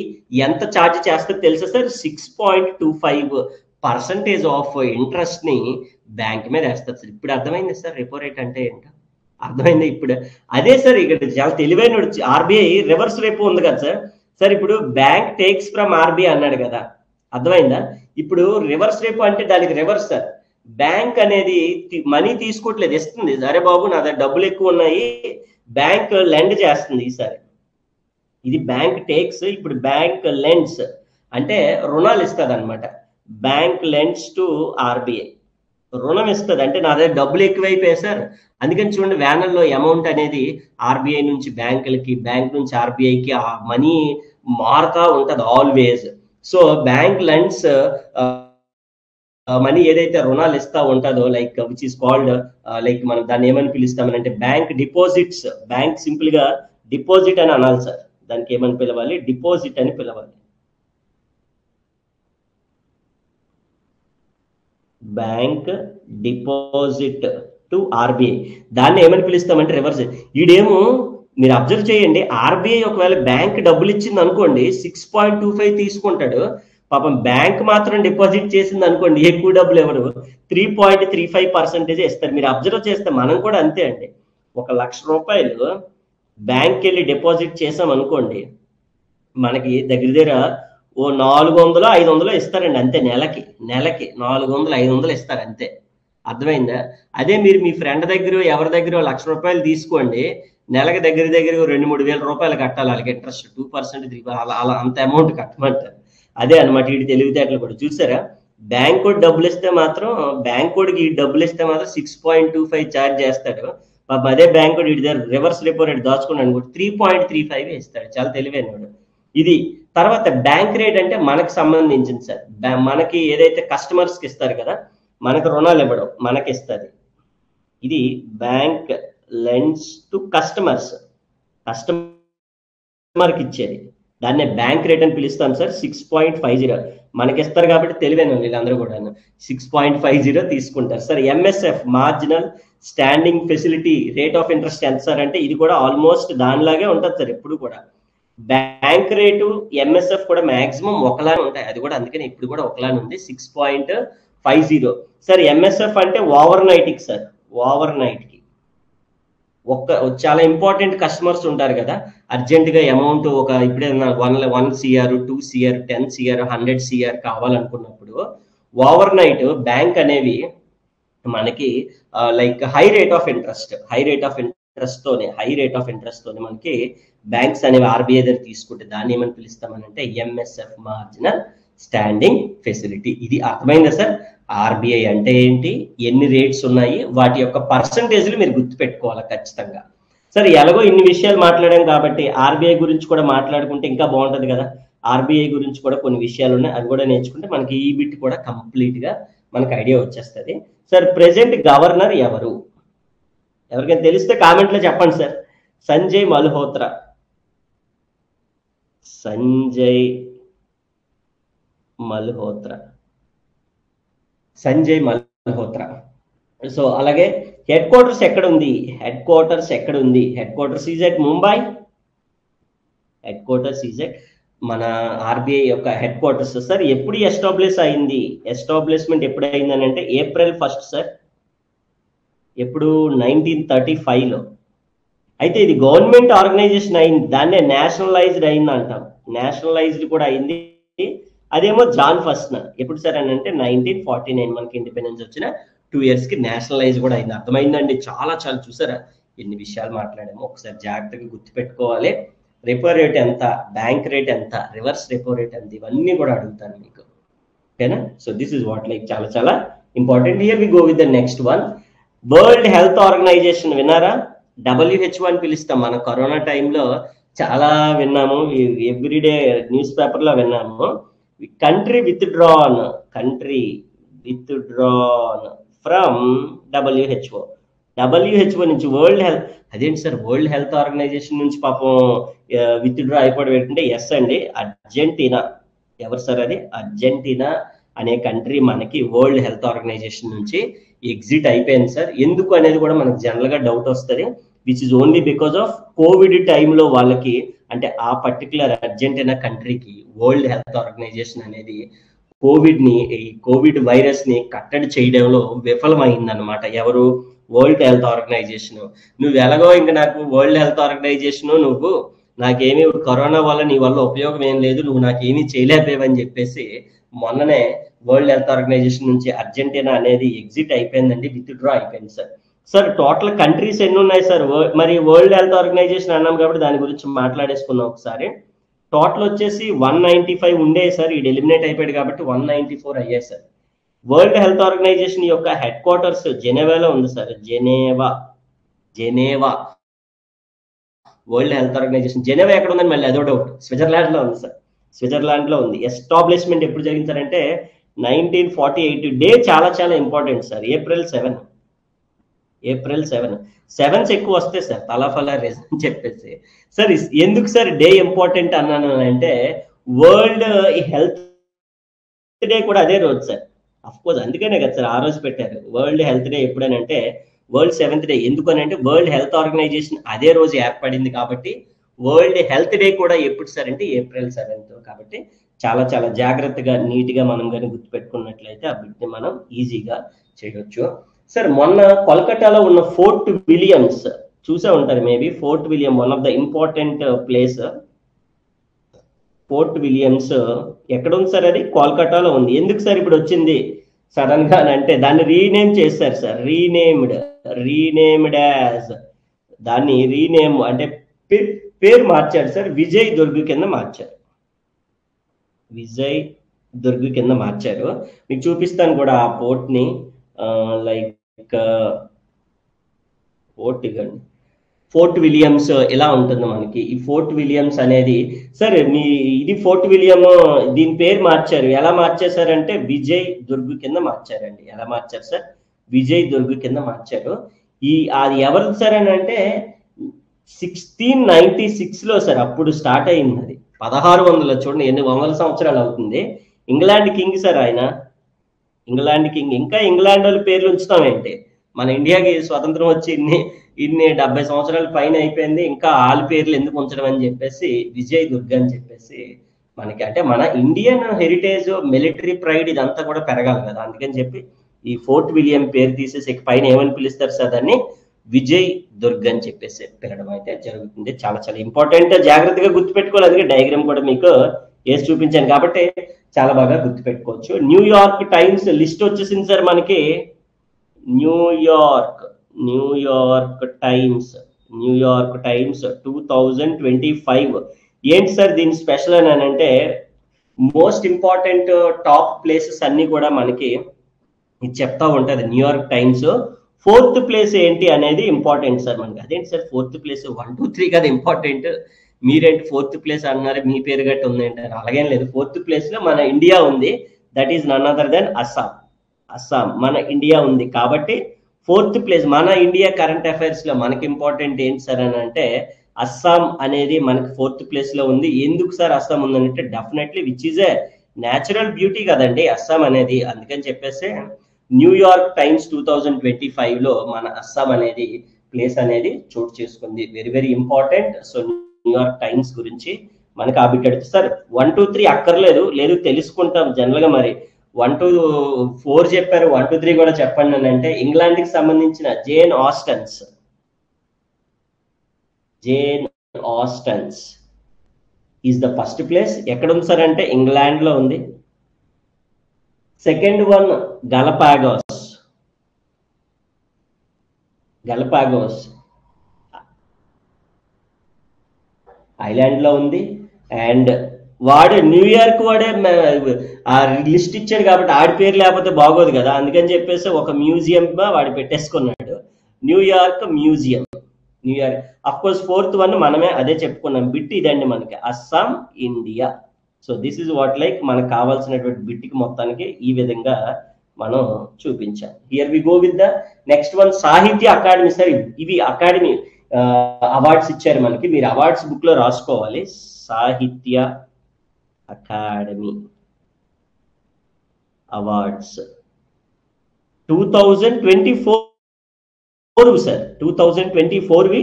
ఎంత ఛార్జ్ చేస్తుందో తెలుసా సార్? 6.25% ఆఫ్ ఇంట్రెస్ట్ ని బ్యాంక్ మీద వేస్తారు సార్. ఇప్పుడు అర్థమైంది సార్ రెపో రేట్ అంటే ఏంటో? అర్థమైంది ఇప్పుడు. అదే సార్ ఇక్కడ చాలా తెలివైన ఆర్బీఐ రివర్స్ రెపో ఉంది కదా సార్. సార్ ఇప్పుడు బ్యాంక్ టేక్స్ ఫ్రమ్ ఆర్బీఐ అన్నాడు కదా, అర్థమైందా? ఇప్పుడు రివర్స్ రెపో అంటే దానికి రివర్స్ సార్. బ్యాంక్ అనేది మనీ తీసుకోవట్లేదు, ఇస్తుంది. అరే బాబు నా దగ్గర డబ్బులు ఎక్కువ ఉన్నాయి, బ్యాంక్ లెండ్ చేస్తుంది ఈసారి. ఇది బ్యాంక్ టేక్స్. ఇప్పుడు బ్యాంక్ లెండ్స్ అంటే రుణాలు ఇస్తుంది అనమాట. బ్యాంక్ లెండ్స్ టు ఆర్బీఐ, రుణం ఇస్తుంది. అంటే నా దగ్గర డబ్బులు ఎక్కువైపోయాయి సార్, అందుకని చూడండి వ్యానల్లో అమౌంట్ అనేది ఆర్బీఐ నుంచి బ్యాంకులకి, బ్యాంక్ నుంచి ఆర్బీఐకి ఆ మనీ మారుతా ఉంటుంది always. So bank lends money ఏదైతే రుణాలు ఇస్తా ఉంటుందో, like which is called like మనం దాన్ని ఏమని పిలుస్తామనంటే బ్యాంక్ డిపాజిట్స్. బ్యాంక్ సింపుల్ గా డిపాజిట్ అని అనాలి సార్, దానికి ఏమని పిలవాలి? డిపాజిట్ అని పిలవాలి. బ్యాంక్ డిపాజిట్ టు ఆర్బీఐ, దాన్ని ఏమని పిలుస్తామంటే రివర్స్. ఈడేమో మీరు అబ్జర్వ్ చేయండి, ఆర్బీఐ ఒకవేళ బ్యాంక్ డబ్బులు ఇచ్చింది అనుకోండి 6.25 తీసుకుంటాడు, పాపం బ్యాంక్ మాత్రం డిపాజిట్ చేసింది అనుకోండి ఎక్కువ డబ్బులు ఎవరు 3.35% ఇస్తారు. మీరు అబ్జర్వ్ చేస్తే మనం కూడా అంతే అండి. 1,00,000 రూపాయలు బ్యాంక్ వెళ్ళి డిపాజిట్ చేసాం అనుకోండి, మనకి దగ్గర ఓ 400-500 ఇస్తారండి అంతే. నెలకి 400-500 ఇస్తారు అంతే. అర్థమైందా? అదే మీరు మీ ఫ్రెండ్ దగ్గర ఎవరి దగ్గర 1,00,000 రూపాయలు తీసుకోండి, నెలకి దగ్గర 2-3 వేల రూపాయలు కట్టాలి వాళ్ళకి ఇంట్రెస్ట్, 2% 3% అలా అంత అమౌంట్ కట్టమంటారు. అదే అనమాట వీడి తెలివితేటలు కూడా. చూసారా? బ్యాంక్ కోడ్ డబ్బులు ఇస్తే మాత్రం, బ్యాంక్ కోడ్కి డబ్బులు ఇస్తే మాత్రం 6.25 ఛార్జ్ చేస్తాడు. అదే బ్యాంక్ కోడ్ వీడి దగ్గర రివర్స్ రెపో రేట్ దాచుకున్నాడు కూడా 3.35 ఇస్తాడు. చాలా తెలివైనవాడు. ఇది తర్వాత బ్యాంక్ రేట్ అంటే మనకు సంబంధించింది సార్. మనకి ఏదైతే కస్టమర్స్కి ఇస్తారు కదా, మనకు రుణాలు ఇవ్వడం మనకి ఇస్తుంది. ఇది బ్యాంక్ లెండ్స్ టు కస్టమర్స్, కస్టమర్కి ఇచ్చేది, దాన్నే బ్యాంక్ రేట్ అని పిలుస్తాం సార్. 6.50 మనకి ఇస్తారు కాబట్టి తెలివైన వీళ్ళందరూ కూడా 6.50 తీసుకుంటారు sir. MSF marginal standing facility rate of interest ఎంత సార్ అంటే, ఇది కూడా ఆల్మోస్ట్ దానిలాగే ఉంటుంది సార్ ఎప్పుడు కూడా. బ్యాంక్ రేటు ఎంఎస్ఎఫ్ కూడా మాక్సిమం ఒకలానే ఉంటాయి, అది కూడా అందుకని ఇప్పుడు కూడా ఒకలానే ఉంది. 6.50 50. సార్ ఎంఎస్ఎఫ్ అంటే ఓవర్ నైట్కి సార్, ఓవర్ నైట్కి చాలా ఇంపార్టెంట్ కస్టమర్స్ ఉంటారు కదా, అర్జెంటుగా అమౌంట్ ఒక ఇప్పుడే 1 CR 2 CR 10 CR 100 CR కావాలనుకున్నప్పుడు ఓవర్ నైట్ బ్యాంక్ అనేవి మనకి like high rate of interest తోనే మనకి బ్యాంక్స్ అనేవి ఆర్బీఐ దగ్గర తీసుకుంటే దాన్ని ఏమని పిలుస్తామనంటే ఎంఎస్ఎఫ్, మార్జినల్ స్టాండింగ్ ఫెసిలిటీ. ఇది అర్థమైందా సార్? ఆర్బీఐ అంటే ఏంటి, ఎన్ని రేట్స్ ఉన్నాయి, వాటి యొక్క పర్సంటేజ్లు మీరు గుర్తుపెట్టుకోవాలి ఖచ్చితంగా. సరే, ఎలాగో ఇన్ని విషయాలు మాట్లాడాం కాబట్టి ఆర్బీఐ గురించి కూడా మాట్లాడుకుంటే ఇంకా బాగుంటది కదా. ఆర్బీఐ గురించి కూడా కొన్ని విషయాలు ఉన్నాయి, అది కూడా నేర్చుకుంటే మనకి ఈ బిట్ కూడా కంప్లీట్ గా మనకి ఐడియా వచ్చేస్తుంది. సార్, ప్రెసెంట్ గవర్నర్ ఎవరు? ఎవరికైనా తెలిస్తే కామెంట్ లో చెప్పండి సార్. సంజయ్ మల్హోత్రా. సంజయ్ మల్హోత్రా. సో అలాగే హెడ్ క్వార్టర్స్ ఎక్కడ ఉంది? Head quarters is at Mumbai. మన ఆర్బీఐ యొక్క హెడ్ క్వార్టర్స్ సార్ ఎప్పుడు ఎస్టాబ్లిష్ అయింది? ఎస్టాబ్లిష్మెంట్ ఎప్పుడు అయిందని అంటే April 1 సార్. ఎప్పుడు? 1935లో. అయితే ఇది గవర్నమెంట్ ఆర్గనైజేషన్ అయింది, దాన్నే నేషనలైజ్డ్ అయింది అంటాం. నేషనలైజ్డ్ కూడా అయింది. అదేమో జాన్ 1 ఎప్పుడు సార్ అని అంటే 1949, మనకి ఇండిపెండెన్స్ వచ్చిన 2 years కి నేషనలైజ్ కూడా అయింది. అర్థమైందండి? చాలా చూసారా ఎన్ని విషయాలు మాట్లాడాము, ఒకసారి జాగ్రత్తగా గుర్తుపెట్టుకోవాలి. రెపో రేట్ ఎంత, బ్యాంక్ రేట్ ఎంత, రివర్స్ రెపో రేట్ ఎంత, ఇవన్నీ కూడా అడుగుతాను మీకు, ఓకేనా? So this is what like చాలా important. Here we go with the next one. World health organization విన్నారా? WHO అని పిలుస్తాం. మన కరోనా టైంలో చాలా విన్నాము, ఎవ్రీడే న్యూస్ పేపర్లో విన్నాము. కంట్రీ విత్డ్రాన్ ఫ్రమ్ WHO నుంచి వరల్డ్ హెల్త్. అదేంటి సార్, వరల్డ్ హెల్త్ ఆర్గనైజేషన్ నుంచి పాపం విత్డ్రా అయిపోవడం ఏంటంటే, ఎస్ అండి, అర్జెంటీనా. ఎవరు సార్ అది? అర్జెంటీనా అనే కంట్రీ మనకి వరల్డ్ హెల్త్ ఆర్గనైజేషన్ నుంచి ఎగ్జిట్ అయిపోయింది సార్. ఎందుకు అనేది కూడా మనకు జనరల్ గా డౌట్ వస్తుంది. Which is only because of COVID టైంలో వాళ్ళకి, అంటే ఆ పర్టికులర్ అర్జెంటీనా కంట్రీకి వరల్డ్ హెల్త్ ఆర్గనైజేషన్ అనేది కోవిడ్ వైరస్ ని కట్టడి చేయడంలో విఫలమైందనమాట. ఎవరు? World health Organization. నువ్వు ఎలాగో ఇంకా నాకు వరల్డ్ హెల్త్ ఆర్గనైజేషన్, నువ్వు నాకేమీ కరోనా వల్ల నీ వల్ల ఉపయోగం ఏం లేదు, నువ్వు నాకేమీ చేయలేకపోయావని చెప్పేసి మొన్ననే వరల్డ్ హెల్త్ ఆర్గనైజేషన్ నుంచి అర్జెంటీనా అనేది ఎగ్జిట్ అయిపోయిందండి, విత్డ్రా అయిపోయింది సార్. సార్, టోటల్ కంట్రీస్ ఎన్ని ఉన్నాయి సార్? మరి వరల్డ్ హెల్త్ ఆర్గనైజేషన్ అన్నాం కాబట్టి దాని గురించి మాట్లాడేసుకుందాం ఒకసారి. టోటల్ వచ్చేసి 195 ఉండే సార్, ఇది ఎలిమినేట్ అయిపోయాడు కాబట్టి 194 అయ్యాయి సార్. వరల్డ్ హెల్త్ ఆర్గనైజేషన్ యొక్క హెడ్ క్వార్టర్స్ జెనీవాలో ఉంది sir. Geneva World health Organization. Geneva ఎక్కడ ఉందని మళ్ళీ అదో డౌట్. స్విట్జర్లాండ్ లో ఉంది సార్, స్విట్జర్లాండ్ లో ఉంది. ఎస్టాబ్లిష్మెంట్ ఎప్పుడు జరిగింది సార్ అంటే 1948. డే చాలా ఇంపార్టెంట్ సార్. April 7. 7 ఎక్కువ వస్తే సార్ తలాఫలా రీజన్ చెప్పేసి. సార్ ఎందుకు సార్ డే ఇంపార్టెంట్ అన్నాను అంటే, వరల్డ్ హెల్త్ డే కూడా అదే రోజు సార్. అఫ్ కోర్స్ అందుకనే కదా సార్ ఆ రోజు పెట్టారు వరల్డ్ హెల్త్ డే. ఎప్పుడనంటే వరల్డ్ 7th డే. ఎందుకనంటే వరల్డ్ హెల్త్ ఆర్గనైజేషన్ అదే రోజు ఏర్పడింది కాబట్టి వరల్డ్ హెల్త్ డే కూడా ఎప్పుడు సార్ అంటే April 7th. కాబట్టి చాలా జాగ్రత్తగా నీట్గా మనం కానీ గుర్తుపెట్టుకున్నట్లయితే ఆ బిట్ని మనం ఈజీగా చేయొచ్చు. సార్, మొన్న కోల్కతాలో ఉన్న ఫోర్ట్ విలియమ్స్ చూసే ఉంటారు maybe. Fort William one of the important place. Fort Williams ఎక్కడ ఉంది సార్? అది కోల్కతాలో ఉంది. ఎందుకు సార్ ఇప్పుడు వచ్చింది సడన్ గా అంటే, దాన్ని రీనేమ్ చేశారు సార్. రీనేమ్డ్ యాజ్, దాన్ని రీనేమ్ అంటే పేరు మార్చారు సార్. విజయ్ దుర్గ్ కింద మార్చారు. మీకు చూపిస్తాను కూడా ఆ పోర్ట్ ని. లైక్ ఫోర్ట్ విలియమ్స్ ఇలా ఉంటుంది మనకి. ఈ ఫోర్ట్ విలియమ్స్ అనేది సార్ ఇది ఫోర్ట్ విలియం, దీని పేరు మార్చారు. ఎలా మార్చేశారంటే విజయ్ దుర్గ్ కింద మార్చారండి. ఎలా మార్చారు సార్? విజయ్ దుర్గ్ కింద మార్చారు. అది ఎవరు సార్ అని అంటే 1696లో సార్ అప్పుడు స్టార్ట్ అయింది. అది 1600. చూడండి ఎన్ని వందల సంవత్సరాలు అవుతుంది. ఇంగ్లాండ్ కింగ్ సార్ ఆయన. England king. ఇంకా ఇంగ్లాండ్ వాళ్ళ పేర్లు ఉంచుతామేంటి? మన ఇండియాకి స్వతంత్రం వచ్చి ఇన్ని 70 సంవత్సరాల పైన అయిపోయింది, ఇంకా వాళ్ళ పేర్లు ఎందుకు ఉంచడం అని చెప్పేసి విజయ్ దుర్గ్ అని చెప్పేసి మనకి అంటే మన ఇండియన్ హెరిటేజ్, మిలిటరీ ప్రైడ్ ఇదంతా కూడా పెరగాలి కదా, అందుకని చెప్పి ఈ ఫోర్ట్ విలియం పేరు తీసేసి పైన ఏమని పిలుస్తారు సార్ దాన్ని, విజయ్ దుర్గ్ అని చెప్పేసి పిలవడం అయితే జరుగుతుంది. చాలా చాలా ఇంపార్టెంట్, జాగ్రత్తగా గుర్తుపెట్టుకోవాలి. అందుకే డయాగ్రామ్ కూడా మీకు వేసి చూపించాను కాబట్టి చాలా బాగా గుర్తుపెట్టుకోవచ్చు. న్యూయార్క్ టైమ్స్ లిస్ట్ వచ్చేసింది సార్ మనకి. New York times 2025. ఏంటి సార్ దీని స్పెషల్ అని అంటే, మోస్ట్ ఇంపార్టెంట్ టాప్ ప్లేసెస్ అన్ని కూడా మనకి ఇది చెప్తా ఉంటది న్యూయార్క్ టైమ్స్. 4th ప్లేస్ ఏంటి అనేది ఇంపార్టెంట్ సార్ మనకి. అదేంటి సార్ 4th ప్లేస్, 1, 2, 3 కదా ఇంపార్టెంట్, మీరేంటి 4th ప్లేస్ అన్నారు, మీ పేరు గట్టి ఉంది అంటారు. అలాగేం లేదు, 4th ప్లేస్ లో మన ఇండియా ఉంది. That is none other than Assam మన ఇండియా ఉంది. కాబట్టి 4th ప్లేస్ మన ఇండియా కరెంట్ అఫైర్స్ లో మనకి ఇంపార్టెంట్ ఏంటి సార్ అని అంటే, అస్సాం అనేది మనకి 4th ప్లేస్ లో ఉంది. ఎందుకు సార్ అస్సాం ఉందంటే, definitely which is a natural beauty కదండి అస్సాం అనేది. అందుకని చెప్పేసి న్యూయార్క్ టైమ్స్ 2025 లో మన అస్సాం అనేది ప్లేస్ అనేది చోటు చేసుకుంది. Very very important. So New York times గురించి మనకి అభికెడుతు సార్. 1, 2, 3 అక్కర్లేదు, లేదు తెలుసుకుంటాం జనరల్ గా. మరి 1 to 4 చెప్పారు, 1 to 3 కూడా చెప్పండి అని అంటే, ఇంగ్లాండ్ కి సంబంధించిన Jane Austen's is the first place. ఎక్కడ ఉంది సార్ అంటే ఇంగ్లాండ్ లో ఉంది. సెకండ్ వన్ గలపాగోస్ ఐలాండ్ లో ఉంది. అండ్ వాడు న్యూయార్క్ వాడే ఆ లిస్ట్ ఇచ్చాడు కాబట్టి ఆడి పేరు లేకపోతే బాగోదు కదా, అందుకని చెప్పేసి ఒక మ్యూజియం వాడు పెట్టేసుకున్నాడు, New York museum. New York of course 4th one మనమే అదే చెప్పుకున్నాం బిట్ ఇదండి మనకి, Assam India. So this is what like మనకు కావాల్సినటువంటి బిట్కి మొత్తానికి ఈ విధంగా మనం చూపించాం. Here we go with the next one, Sahitya Akademi. Sir ఇవి అకాడమీ అవార్డ్స్ ఇచ్చారు మనకి, మీరు అవార్డ్స్ బుక్ లో రాసుకోవాలి. సాహిత్య అకాడమీ అవార్డ్స్ 2024 సార్. 2024వి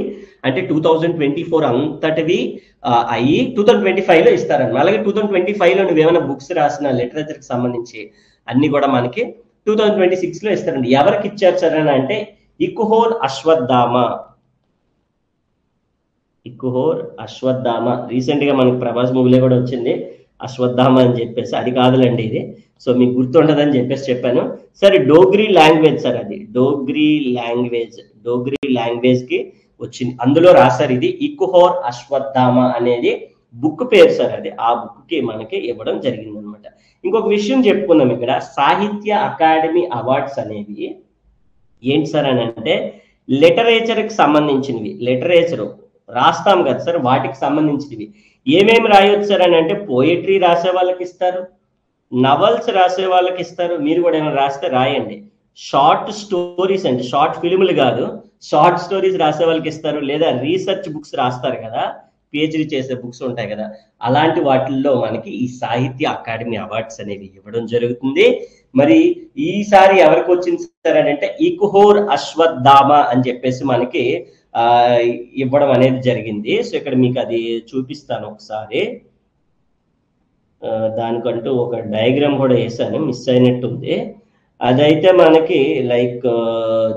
అంటే 2024 అంతటివి అయ్యి 2025 లో ఇస్తారన్నమాట. అలాగే 2025 లో నువ్వేమైనా బుక్స్ రాసిన లిటరేచర్ కి సంబంధించి అన్ని కూడా మనకి 2026 లో ఇస్తారండి. ఎవరికి ఇచ్చారు సార్ అని అంటే, ఇకుహోర్ అశ్వత్థామ రీసెంట్ గా మనకి ప్రభాస్ మూవీలో కూడా వచ్చింది అశ్వత్థామ అని చెప్పేసి. అది కాదులండి ఇది, సో మీకు గుర్తుండదని చెప్పేసి చెప్పాను. సరే డోగ్రీ లాంగ్వేజ్ సార్, అది డోగ్రీ లాంగ్వేజ్ కి వచ్చింది, అందులో రాశారు ఇది ఇకుహోర్ అశ్వత్థామ అనేది బుక్ పేరు సార్. అది ఆ బుక్ కి మనకి ఇవ్వడం జరిగింది అనమాట. ఇంకొక విషయం చెప్పుకుందాం ఇక్కడ, సాహిత్య అకాడమీ అవార్డ్స్ అనేవి ఏంటి సార్ అని అంటే, లిటరేచర్ కి సంబంధించినవి, లిటరేచర్ రాస్తాం కదా సార్, వాటికి సంబంధించినవి. ఏమేమి రాయొచ్చు సార్ అని అంటే, పోయిటరీ రాసే వాళ్ళకి ఇస్తారు, నవల్స్ రాసే వాళ్ళకి ఇస్తారు, మీరు కూడా ఏమైనా రాస్తే రాయండి. షార్ట్ స్టోరీస్ అంటే షార్ట్ ఫిల్మ్లు కాదు, షార్ట్ స్టోరీస్ రాసే వాళ్ళకి ఇస్తారు. లేదా రీసెర్చ్ బుక్స్ రాస్తారు కదా, పిహెచ్డి చేసే బుక్స్ ఉంటాయి కదా, అలాంటి వాటిల్లో మనకి ఈ సాహిత్య అకాడమీ అవార్డ్స్ అనేవి ఇవ్వడం జరుగుతుంది. మరి ఈసారి ఎవరికి వచ్చింది సార్ అని అంటే, ఇకుహోర్ అశ్వత్థామ అని చెప్పేసి మనకి ఇవ్వడం అనేది జరిగింది. సో ఇక్కడ మీకు అది చూపిస్తాను ఒకసారి. దానికంటూ ఒక డయాగ్రామ్ కూడా వేసాను, మిస్ అయినట్టుంది. అదైతే మనకి లైక్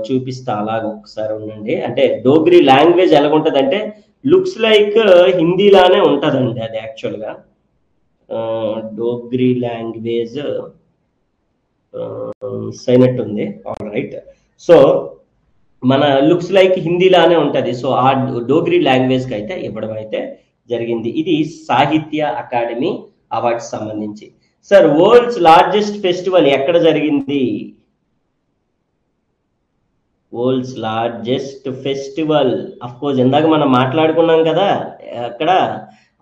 చూపిస్తా, అలాగ ఒకసారి ఉండండి. అంటే డోగ్రీ లాంగ్వేజ్ ఎలాగుంటది అంటే, లుక్స్ లైక్ హిందీలానే ఉంటదండి అది యాక్చువల్గా. డోగ్రీ లాంగ్వేజ్ మిస్ అయినట్టుంది. ఆల్ రైట్, సో మన లుక్స్ లైక్ హిందీలానే ఉంటది. సో ఆ డోగ్రీ లాంగ్వేజ్ కి అయితే ఇవ్వడం అయితే జరిగింది. ఇది సాహిత్య అకాడమీ అవార్డ్స్ సంబంధించి. సార్ వరల్డ్స్ లార్జెస్ట్ ఫెస్టివల్ ఎక్కడ జరిగింది? World's largest festival of course ఇందాక మనం మాట్లాడుకున్నాం కదా అక్కడ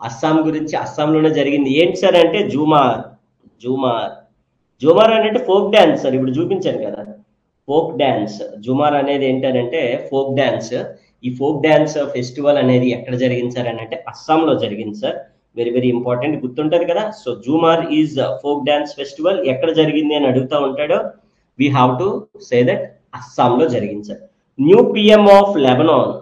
అస్సాం గురించి, అస్సాంలోనే జరిగింది. ఏంటి సార్ అంటే జూమార్ అంటే ఫోక్ డాన్స్ సార్. ఇప్పుడు చూపించాను కదా ఫోక్ డాన్స్. జుమార్ అనేది ఏంటంటే ఫోక్ డాన్స్. ఈ ఫోక్ డాన్స్ ఫెస్టివల్ అనేది ఎక్కడ జరిగింది సార్ అని అంటే, అస్సాంలో జరిగింది సార్. వెరీ వెరీ ఇంపార్టెంట్, గుర్తుంటది కదా. So Jhumar is folk dance festival. ఎక్కడ జరిగింది అని అడుగుతూ ఉంటాడు, we have to say that అస్సాంలో జరిగింది sir. New PM of Lebanon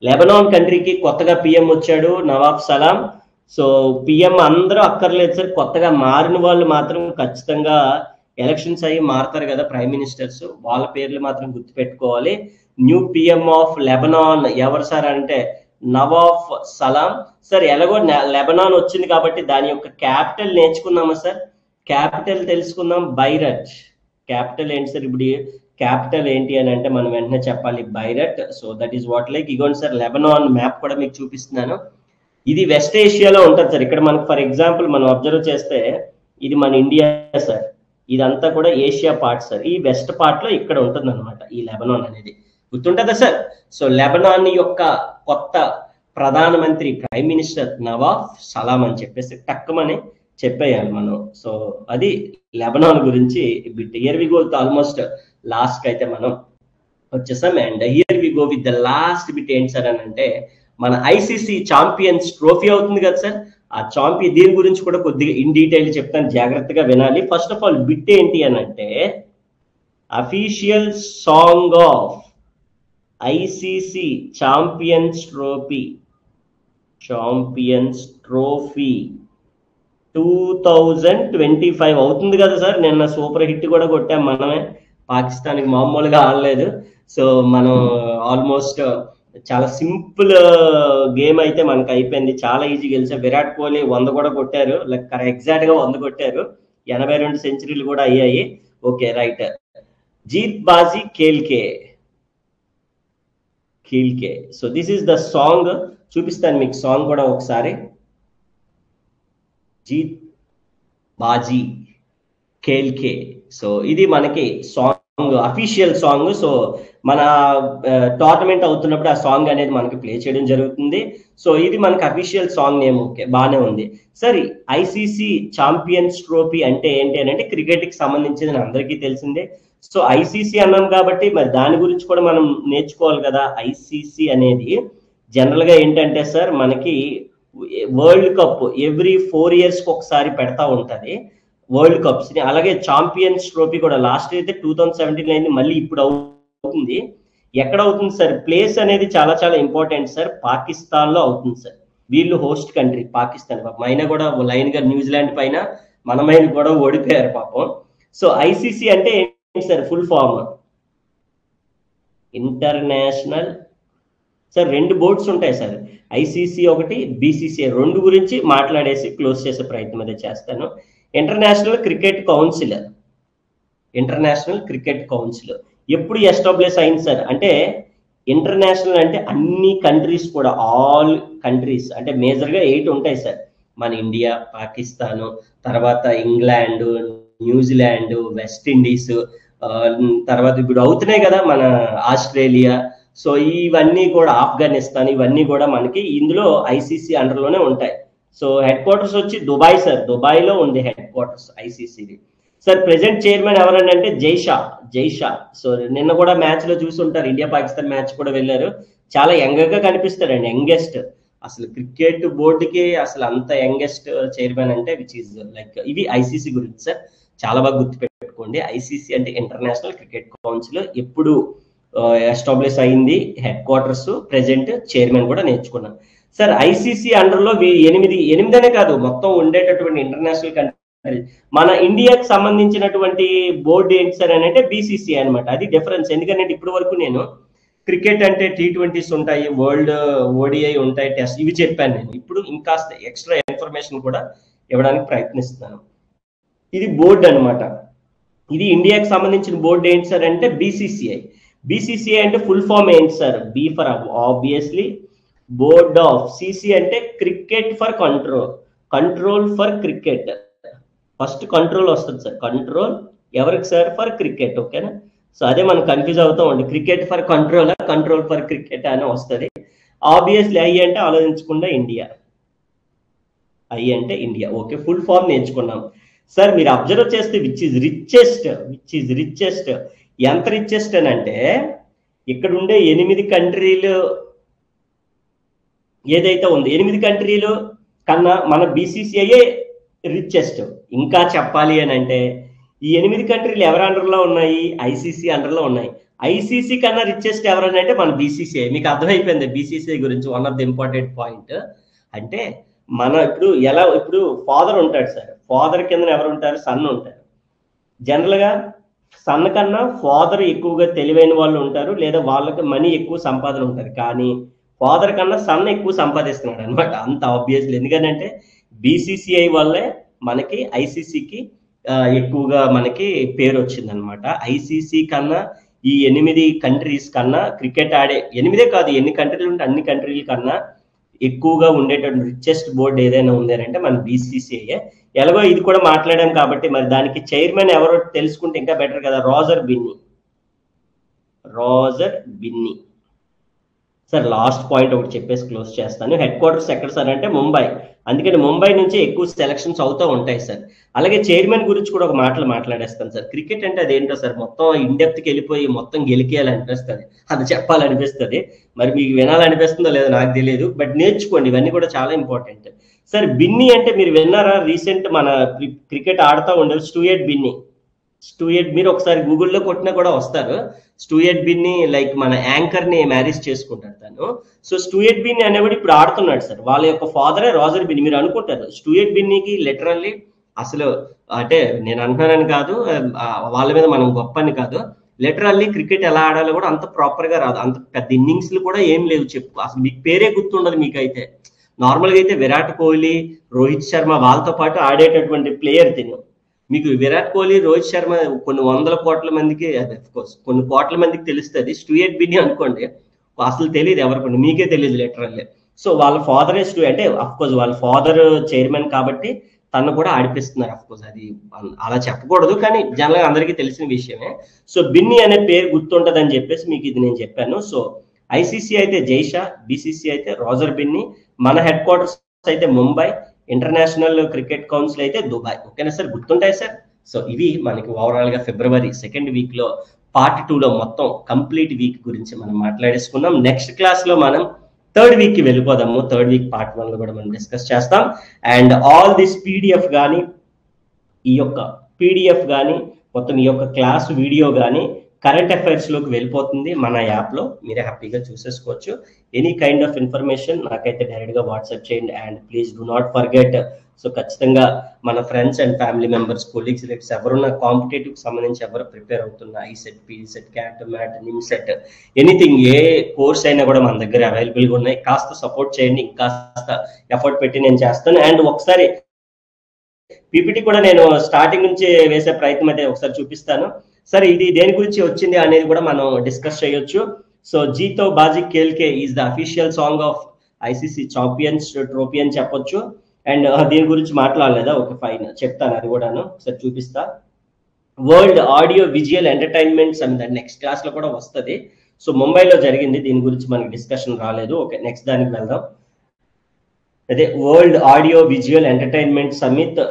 Lebanon కంట్రీకి కొత్తగా పిఎం వచ్చాడు, నవాబ్ సలాం. సో పిఎం అందరూ అక్కర్లేదు సార్, కొత్తగా మారిన వాళ్ళు మాత్రం ఖచ్చితంగా ఎలక్షన్స్ అయ్యి మారుతారు కదా ప్రైమ్ మినిస్టర్స్, వాళ్ళ పేర్లు మాత్రం గుర్తుపెట్టుకోవాలి. న్యూ పిఎం ఆఫ్ లెబనాన్ ఎవరు సార్ అంటే నవాబ్ సలాం. సార్ ఎలాగో లెబనాన్ వచ్చింది కాబట్టి దాని యొక్క క్యాపిటల్ నేర్చుకుందామా సార్? క్యాపిటల్ తెలుసుకుందాం. బైరట్. క్యాపిటల్ ఏంటి సార్? ఇప్పుడు క్యాపిటల్ ఏంటి అని అంటే మనం వెంటనే చెప్పాలి Beirut. So that is what like ఇగోండి సార్, లెబనాన్ మ్యాప్ కూడా మీకు చూపిస్తున్నాను. ఇది వెస్ట్ ఏషియాలో ఉంటుంది సార్. ఇక్కడ మనకు ఫర్ ఎగ్జాంపుల్ మనం అబ్జర్వ్ చేస్తే ఇది మన ఇండియా సార్, ఇదంతా కూడా ఏషియా పార్ట్ సార్. ఈ వెస్ట్ పార్ట్ లో ఇక్కడ ఉంటుంది అనమాట ఈ లెబనాన్ అనేది, గుర్తుంటుందా సార్? సో లెబనాన్ యొక్క కొత్త ప్రధానమంత్రి ప్రైమ్ మినిస్టర్ నవాబ్ సలాం అని చెప్పేసి టక్కుమని చెప్పేయాలి మనం. సో అది లెబనాన్ గురించి bit. Here we go almost last అయితే మనం వచ్చేసాం. And here we go with the last bit ఏంటి సార్ అని అంటే మన ఐసీసీ ఛాంపియన్స్ ట్రోఫీ అవుతుంది కదా సార్, ఆ ఛాంపియన్ దీని గురించి కూడా కొద్దిగా ఇన్ డీటెయిల్ చెప్తాను, జాగ్రత్తగా వినాలి. ఫస్ట్ ఆఫ్ ఆల్ బిట్ ఏంటి అని అంటే official song of ICC champions trophy 2025 అవుతుంది కదా సార్. నిన్న సూపర్ హిట్ కూడా కొట్టాం మనమే, పాకిస్తాన్కి మామూలుగా ఆడలేదు. సో మనం ఆల్మోస్ట్ చాలా సింపుల్ గేమ్ అయితే మనకు అయిపోయింది, చాలా ఈజీ గెలిచాం. విరాట్ కోహ్లీ 100 కూడా కొట్టారు, లైక్ ఎగ్జాక్ట్ గా 100 కొట్టారు, 82 సెంచరీలు కూడా అయ్యాయి. Okay right. Jeet Baazi Khelke. So this is the song, చూపిస్తాను మీకు సాంగ్ కూడా ఒకసారి. జీత్ బాజీ ఖేల్కే. సో ఇది మనకి సాంగ్, అఫీషియల్ సాంగ్. సో మన టోర్నమెంట్ అవుతున్నప్పుడు ఆ సాంగ్ అనేది మనకి ప్లే చేయడం జరుగుతుంది. సో ఇది మనకి అఫీషియల్ సాంగ్ నేమ్. ఓకే బాగానే ఉంది. సరే, ఐసీసీ ఛాంపియన్స్ ట్రోఫీ అంటే ఏంటి అని అంటే క్రికెట్ కి సంబంధించింది అందరికీ తెలిసిందే. సో ఐసీసీ అన్నాం కాబట్టి మరి దాని గురించి కూడా మనం నేర్చుకోవాలి కదా. ఐసీసీ అనేది జనరల్ గా ఏంటంటే సార్ మనకి వరల్డ్ కప్ ఎవ్రీ 4 years ఒకసారి పెడతా ఉంటది వరల్డ్ కప్స్ ని. అలాగే ఛాంపియన్స్ ట్రోఫీ కూడా లాస్ట్ అయితే 2017 అయింది, మళ్ళీ ఇప్పుడు అవుతుంది. ఎక్కడ అవుతుంది సార్? ప్లేస్ అనేది చాలా చాలా ఇంపార్టెంట్ సార్. పాకిస్తాన్ లో అవుతుంది సార్. వీళ్ళు హోస్ట్ కంట్రీ పాకిస్తాన్. అయినా కూడా లైన్ గా న్యూజిలాండ్ పైన మనమైన కూడా ఓడిపోయారు పాపం. సో ఐసీసీ అంటే ఏంటి sir? Full form international. Sir 2 boards ఉంటాయి సార్, ఐసీసీ ఒకటి, బీసీసీఐ. 2 గురించి మాట్లాడేసి క్లోజ్ చేసే ప్రయత్నం అయితే చేస్తాను. International Cricket Council. International Cricket Council ఎప్పుడు ఎస్టాబ్లిష్ అయింది సార్ అంటే ఇంటర్నేషనల్ అంటే అన్ని కంట్రీస్ కూడా, ఆల్ కంట్రీస్ అంటే మేజర్గా 8 ఉంటాయి సార్. మన ఇండియా, పాకిస్తాన్, తర్వాత ఇంగ్లాండ్, న్యూజిలాండ్, వెస్ట్ ఇండీస్, తర్వాత ఇప్పుడు అవుతున్నాయి కదా మన ఆస్ట్రేలియా. సో ఇవన్నీ కూడా ఆఫ్ఘనిస్తాన్, ఇవన్నీ కూడా మనకి ఇందులో ఐసీసీ అండర్లోనే ఉంటాయి. సో హెడ్ క్వార్టర్స్ వచ్చి దుబాయ్ సార్. దుబాయ్లో ఉంది హెడ్ క్వార్టర్స్ ఐసీసీది. సార్ ప్రెసెంట్ చైర్మన్ ఎవరంటే జైషా. సో నిన్న కూడా మ్యాచ్ లో చూసి ఉంటారు, ఇండియా పాకిస్తాన్ మ్యాచ్ కూడా వెళ్ళారు. చాలా యంగ్ గా కనిపిస్తారండి, యంగెస్ట్. అసలు క్రికెట్ బోర్డుకి అసలు అంత యంగెస్ట్ చైర్మన్ అంటే విచ్ ఈజ్ లైక్. ఇవి ఐసీసీ గురించి సార్, చాలా బాగా గుర్తుపెట్టుకోండి. ఐసీసీ అంటే ఇంటర్నేషనల్ క్రికెట్ కౌన్సిల్ ఎప్పుడు ఎస్టాబ్లిష్ అయింది, హెడ్ క్వార్టర్స్, ప్రెసెంట్ చైర్మన్ కూడా నేర్చుకున్నాం సార్. ఐసీసీ అండర్ లో 8 అనే కాదు, మొత్తం ఉండేటటువంటి ఇంటర్నేషనల్ కంట్రీ మన ఇండియాకి సంబంధించినటువంటి బోర్డు ఏంటి సార్ అని అంటే బీసీసీ అనమాట. అది డిఫరెన్స్. ఎందుకంటే ఇప్పటి వరకు నేను క్రికెట్ అంటే T20s ఉంటాయి, వరల్డ్ ఓడిఐ ఉంటాయి, టెస్ట్, ఇవి చెప్పాను నేను. ఇప్పుడు ఇంకాస్త ఎక్స్ట్రా ఇన్ఫర్మేషన్ కూడా ఇవ్వడానికి ప్రయత్నిస్తున్నాను. ఇది బోర్డు అనమాట. ఇది ఇండియాకి సంబంధించిన బోర్డు ఏంటి సార్ అంటే బీసీసీఐ. బీసీసీఐ అంటే ఫుల్ ఫామ్ ఏంటి sir? B for obviously board of, CC అంటే cricket for control for cricket. First control వస్తుంది సార్. కంట్రోల్ ఎవరికి సార్? For cricket. ఓకేనా? సో అదే మనం కన్ఫ్యూజ్ అవుతాం అండి, cricket for control for cricket అని వస్తుంది. ఆబ్వియస్లీ ఐ అంటే ఆలోచించకుండా ఇండియా. ఐ అంటే ఇండియా. ఓకే, ఫుల్ ఫామ్ నేర్చుకున్నాం సార్. మీరు అబ్జర్వ్ చేస్తే విచ్ ఈజ్ రిచెస్ట్. ఎంత రిచెస్ట్ అని అంటే ఇక్కడ ఉండే 8 కంట్రీలు ఏదైతే ఉంది, 8 కంట్రీలు కన్నా మన బీసీసీఐ రిచెస్ట్. ఇంకా చెప్పాలి అని అంటే ఈ 8 కంట్రీలు ఎవరి అండర్లో ఉన్నాయి? ఐసీసీ అండర్లో ఉన్నాయి. ఐసీసీ కన్నా రిచెస్ట్ ఎవరని అంటే మన బీసీసీఐ. మీకు అర్థమైపోయింది బీసీసీఐ గురించి one of the important point. అంటే మన ఇప్పుడు ఫాదర్ ఉంటాడు సార్, ఫాదర్ కింద ఎవరు ఉంటారు, సన్ ఉంటారు. జనరల్ గా సన్ కన్నా ఫాదర్ ఎక్కువగా తెలివైన వాళ్ళు ఉంటారు, లేదా వాళ్ళకి మనీ ఎక్కువ సంపాదన ఉంటారు. కానీ ఫాదర్ కన్నా సన్ ఎక్కువ సంపాదిస్తున్నాడు అనమాట, అంత ఆబ్వియస్లీ. ఎందుకంటే బీసీసీఐ వల్లే మనకి ఐసీసీకి ఎక్కువగా మనకి పేరు వచ్చింది అనమాట. ఐసీసీ కన్నా ఈ 8 కంట్రీస్ కన్నా క్రికెట్ ఆడే, 8 కాదు ఎన్ని కంట్రీలు ఉంటే అన్ని కంట్రీల కన్నా ఎక్కువగా ఉండేటువంటి రిచెస్ట్ బోర్డు ఏదైనా ఉందంటే మన బీసీసీఐ. ఎలాగో ఇది కూడా మాట్లాడాం కాబట్టి మరి దానికి చైర్మన్ ఎవరో తెలుసుకుంటే ఇంకా బెటర్ కదా. Roger Binny sir. Last point ఒకటి చెప్పేసి క్లోజ్ చేస్తాను. హెడ్ క్వార్టర్స్ ఎక్కడ సార్ అంటే ముంబై. అందుకని ముంబై నుంచి ఎక్కువ సెలక్షన్స్ అవుతూ ఉంటాయి సార్. అలాగే చైర్మన్ గురించి కూడా ఒక మాట్లాడేస్తాను సార్. క్రికెట్ అంటే అదేంటో సార్, మొత్తం ఇన్డెప్త్కి వెళ్ళిపోయి మొత్తం గెలికేయాలనిపిస్తుంది, అది చెప్పాలనిపిస్తుంది. మరి మీకు వినాలనిపిస్తుందో లేదో నాకు తెలియదు, బట్ నేర్చుకోండి, ఇవన్నీ కూడా చాలా ఇంపార్టెంట్ సార్. బిన్నీ అంటే మీరు విన్నారా? రీసెంట్ మన క్రికెట్ ఆడుతూ ఉండేది స్టూయర్ట్ బిన్నీ. మీరు ఒకసారి గూగుల్లో కొట్టినా కూడా వస్తారు. స్టూయర్ట్ బిన్నీ లైక్ మన యాంకర్ ని మ్యారేజ్ చేసుకుంటాడు తను. సో స్టూయర్ట్ బిన్నీ అనేవాడు ఇప్పుడు ఆడుతున్నాడు సార్. వాళ్ళ యొక్క ఫాదరే రోజర్ బిన్నీ. మీరు అనుకుంటారు స్టూయర్ట్ బిన్నీకి లిటరల్లీ అసలు అంటే నేను అంటున్నానని కాదు, వాళ్ళ మీద మనం గొప్ప అని కాదు, లిటరల్లీ క్రికెట్ ఎలా ఆడాలో కూడా అంత ప్రాపర్ గా రాదు, అంత పెద్ద ఇన్నింగ్స్లు కూడా ఏం లేవు చెప్పు. అసలు మీకు పేరే గుర్తుండదు మీకైతే. నార్మల్గా అయితే విరాట్ కోహ్లీ, రోహిత్ శర్మ వాళ్ళతో పాటు ఆడేటటువంటి ప్లేయర్ తిను. మీకు విరాట్ కోహ్లీ, రోహిత్ శర్మ కొన్ని వందల కోట్ల మందికి, కొన్ని కోట్ల మందికి తెలుస్తుంది. స్టూయర్ట్ బిన్నీ అనుకోండి అసలు తెలియదు ఎవరికి, మీకే తెలియదు లిటరల్లీ. సో వాళ్ళ ఫాదరే అంటే అఫ్కోర్స్ వాళ్ళ ఫాదర్ చైర్మన్ కాబట్టి తను కూడా ఆడిపిస్తున్నారు. అఫ్కోర్స్ అది అలా చెప్పకూడదు, కానీ జనరల్ గా అందరికీ తెలిసిన విషయమే. సో బిన్నీ అనే పేరు గుర్తుంటది అని చెప్పేసి మీకు ఇది నేను చెప్పాను. సో ఐసీసీ అయితే జైషా, బీసీసీ అయితే రోజర్ బిన్నీ, మన హెడ్ క్వార్టర్స్ అయితే ముంబై, ఇంటర్నేషనల్ క్రికెట్ కౌన్సిల్ అయితే దుబాయ్. ఓకేనా సార్, గుర్తుంటాయి సార్. సో ఇవి మనకి ఓవరాల్ గా ఫిబ్రవరి 2nd వీక్ లో పార్ట్ 2లో మొత్తం కంప్లీట్ వీక్ గురించి మనం మాట్లాడేసుకున్నాం. నెక్స్ట్ క్లాస్ లో మనం 3rd వీక్ కి వెళ్ళిపోదాము. 3rd వీక్ పార్ట్ 1 లో కూడా మనం డిస్కస్ చేస్తాం. అండ్ ఆల్ దిస్ పీడిఎఫ్ కానీ, ఈ యొక్క పీడిఎఫ్ కానీ, మొత్తం ఈ యొక్క క్లాస్ వీడియో కానీ కరెంట్ అఫైర్స్ లోకి వెళ్ళిపోతుంది మన యాప్ లో. మీరే హ్యాపీగా చూసేసుకోవచ్చు. ఎనీ కైండ్ ఆఫ్ ఇన్ఫర్మేషన్ నాకైతే డైరెక్ట్ గా వాట్సాప్ చేయండి. And please do not forget, so ఖచ్చితంగా మన friends and family members, colleagues, ఎవరున్న కాంపిటేటివ్ సంబంధించి ఎవరు ప్రిపేర్ అవుతున్నా, ICET, PECET, CAT, MAT, NIMCET, anything ఏ కోర్స్ అయినా కూడా మన దగ్గర అవైలబుల్ గా ఉన్నాయి. కాస్త సపోర్ట్ చేయండి, ఇంకాస్త ఎఫర్ట్ పెట్టి నేను చేస్తాను. అండ్ ఒకసారి పీపీటీ కూడా నేను స్టార్టింగ్ నుంచి వేసే ప్రయత్నం అయితే ఒకసారి చూపిస్తాను. సరే ఇది దేని గురించి వచ్చింది అనేది కూడా మనం డిస్కస్ చేయొచ్చు. So Jeeto Baazi Khelke is the official song of ICC champions trophy అని చెప్పొచ్చు. అండ్ దీని గురించి మాట్లాడలేదా? ఓకే ఫైన్, చెప్తాను అది కూడాను, ఒకసారి చూపిస్తా. World audio visual entertainment summit next class లో కూడా వస్తుంది. సో ముంబైలో జరిగింది, దీని గురించి మనకి డిస్కషన్ రాలేదు. ఓకే నెక్స్ట్ దానికి వెళ్దాం. అదే world audio visual entertainment summit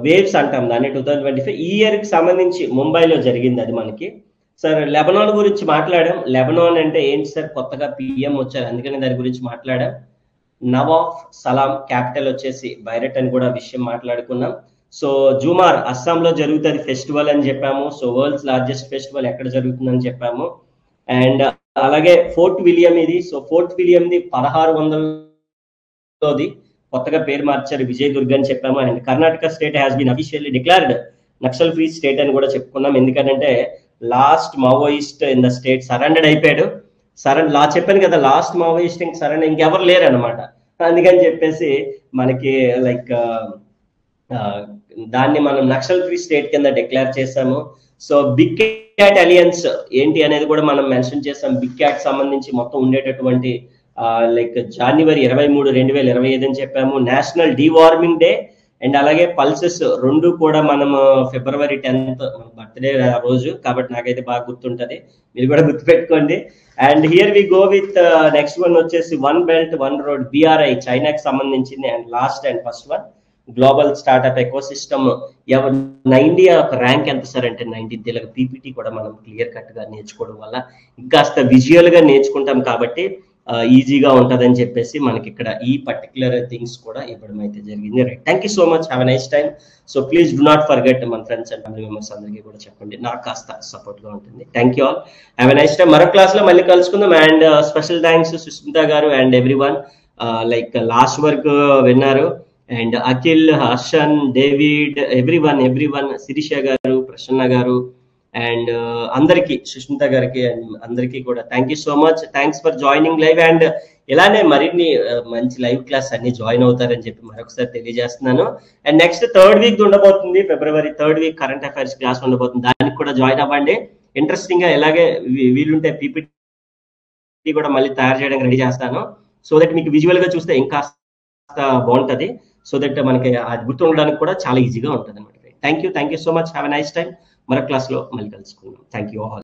waves అంటాం దాన్ని, 2025 ఈ ఇయర్ కి సంబంధించి ముంబైలో జరిగింది అది మనకి. సార్ లెబనాన్ గురించి మాట్లాడాం. లెబనాన్ అంటే ఏంటి సార్, కొత్తగా పిఎం వచ్చారు, అందుకని దాని గురించి మాట్లాడాం. నవాఫ్ సలాం క్యాపిటల్ వచ్చేసి బైరెట్ అని కూడా విషయం మాట్లాడుకున్నాం. సో జూమార్ అస్సాంలో జరుగుతుంది ఫెస్టివల్ అని చెప్పాము. సో వరల్డ్స్ లార్జెస్ట్ ఫెస్టివల్ ఎక్కడ జరుగుతుందని చెప్పాము. అండ్ అలాగే ఫోర్ట్ విలియం ఇది. సో ఫోర్ట్ విలియంది 1600లోది, కొత్తగా పేరు మార్చారు, విజయ్ దుర్గ్ అని చెప్పాము. And Karnataka state has been officially declared Naxal free state అని కూడా చెప్పుకున్నాం. ఎందుకంటే last Maoist in the state surrendered అయిపోయాడు. చెప్పాను కదా, లాస్ట్ మావోయిస్ట్ సరెండర్ ఇంకెవరు లేరు అనమాట. అందుకని చెప్పేసి మనకి లైక్ దాన్ని మనం నక్సల్ ఫ్రీ స్టేట్ కింద డిక్లేర్ చేసాము. సో బిగ్ క్యాట్ అలియన్స్ ఏంటి అనేది కూడా మనం మెన్షన్ చేసాం. బిగ్ క్యాట్ సంబంధించి మొత్తం ఉండేటటువంటి లైక్ జనవరి 23, 2025 అని చెప్పాము. నేషనల్ డీవార్మింగ్ డే అండ్ అలాగే పల్సెస్ రెండు కూడా మనం ఫిబ్రవరి 10th బర్త్డే రోజు కాబట్టి నాకైతే బాగా గుర్తుంటది, మీరు కూడా గుర్తుపెట్టుకోండి. And here we go with next one వచ్చేసి one belt one road BRI చైనాకి సంబంధించింది. And last and first one global startup ecosystem. India rank ఎంత సార్ అంటే 19th. ఇలాగ పీపీటీ కూడా మనం క్లియర్ కట్ గా నేర్చుకోవడం వల్ల ఇంకాస్త విజువల్ గా నేర్చుకుంటాం కాబట్టి ఈజీగా ఉంటుందని చెప్పేసి మనకి ఇక్కడ ఈ పర్టికులర్ థింగ్స్ కూడా ఇవ్వడం అయితే జరిగింది. Right, thank you so much, have a nice time. So please do not forget మన ఫ్రెండ్స్ అండ్ ఫ్యామిలీ మెంబర్స్ అందరికీ కూడా చెప్పండి, నాకు కాస్త సపోర్ట్ గా ఉంటుంది. Thank you all, have a nice time. మరో క్లాస్ లో మళ్ళీ కలుసుకుందాం. And special thanks Sushmita garu and everyone, like last work విన్నారు, and Akhil, Harshan, David, everyone, Sirisha garu, Prasanna గారు, అండ్ అందరికి, సుష్మిత గారికి అండ్ అందరికీ కూడా thank you so much. Thanks for joining live. And ఇలానే మరిన్ని మంచి లైవ్ క్లాస్ అన్ని జాయిన్ అవుతారని చెప్పి మరొకసారి తెలియజేస్తున్నాను. అండ్ నెక్స్ట్ 3rd వీక్ ఉండబోతుంది, ఫిబ్రవరి 3rd week current affairs class ఉండబోతుంది, దానికి కూడా జాయిన్ అవ్వండి. ఇంట్రెస్టింగ్ గా ఎలాగే వీలుంటే పీపీటీ కూడా మళ్ళీ తయారు చేయడానికి రెడీ చేస్తాను, సో దట్ మీకు విజువల్ గా చూస్తే ఇంకా బాగుంటది, సో దట్ మనకి అది గుర్తుండడానికి కూడా చాలా ఈజీగా ఉంటుంది అనమాట. Thank you so much, have a nice time. మరో క్లాస్ లో మళ్ళీ కలుసుకుందాం. Thank you all.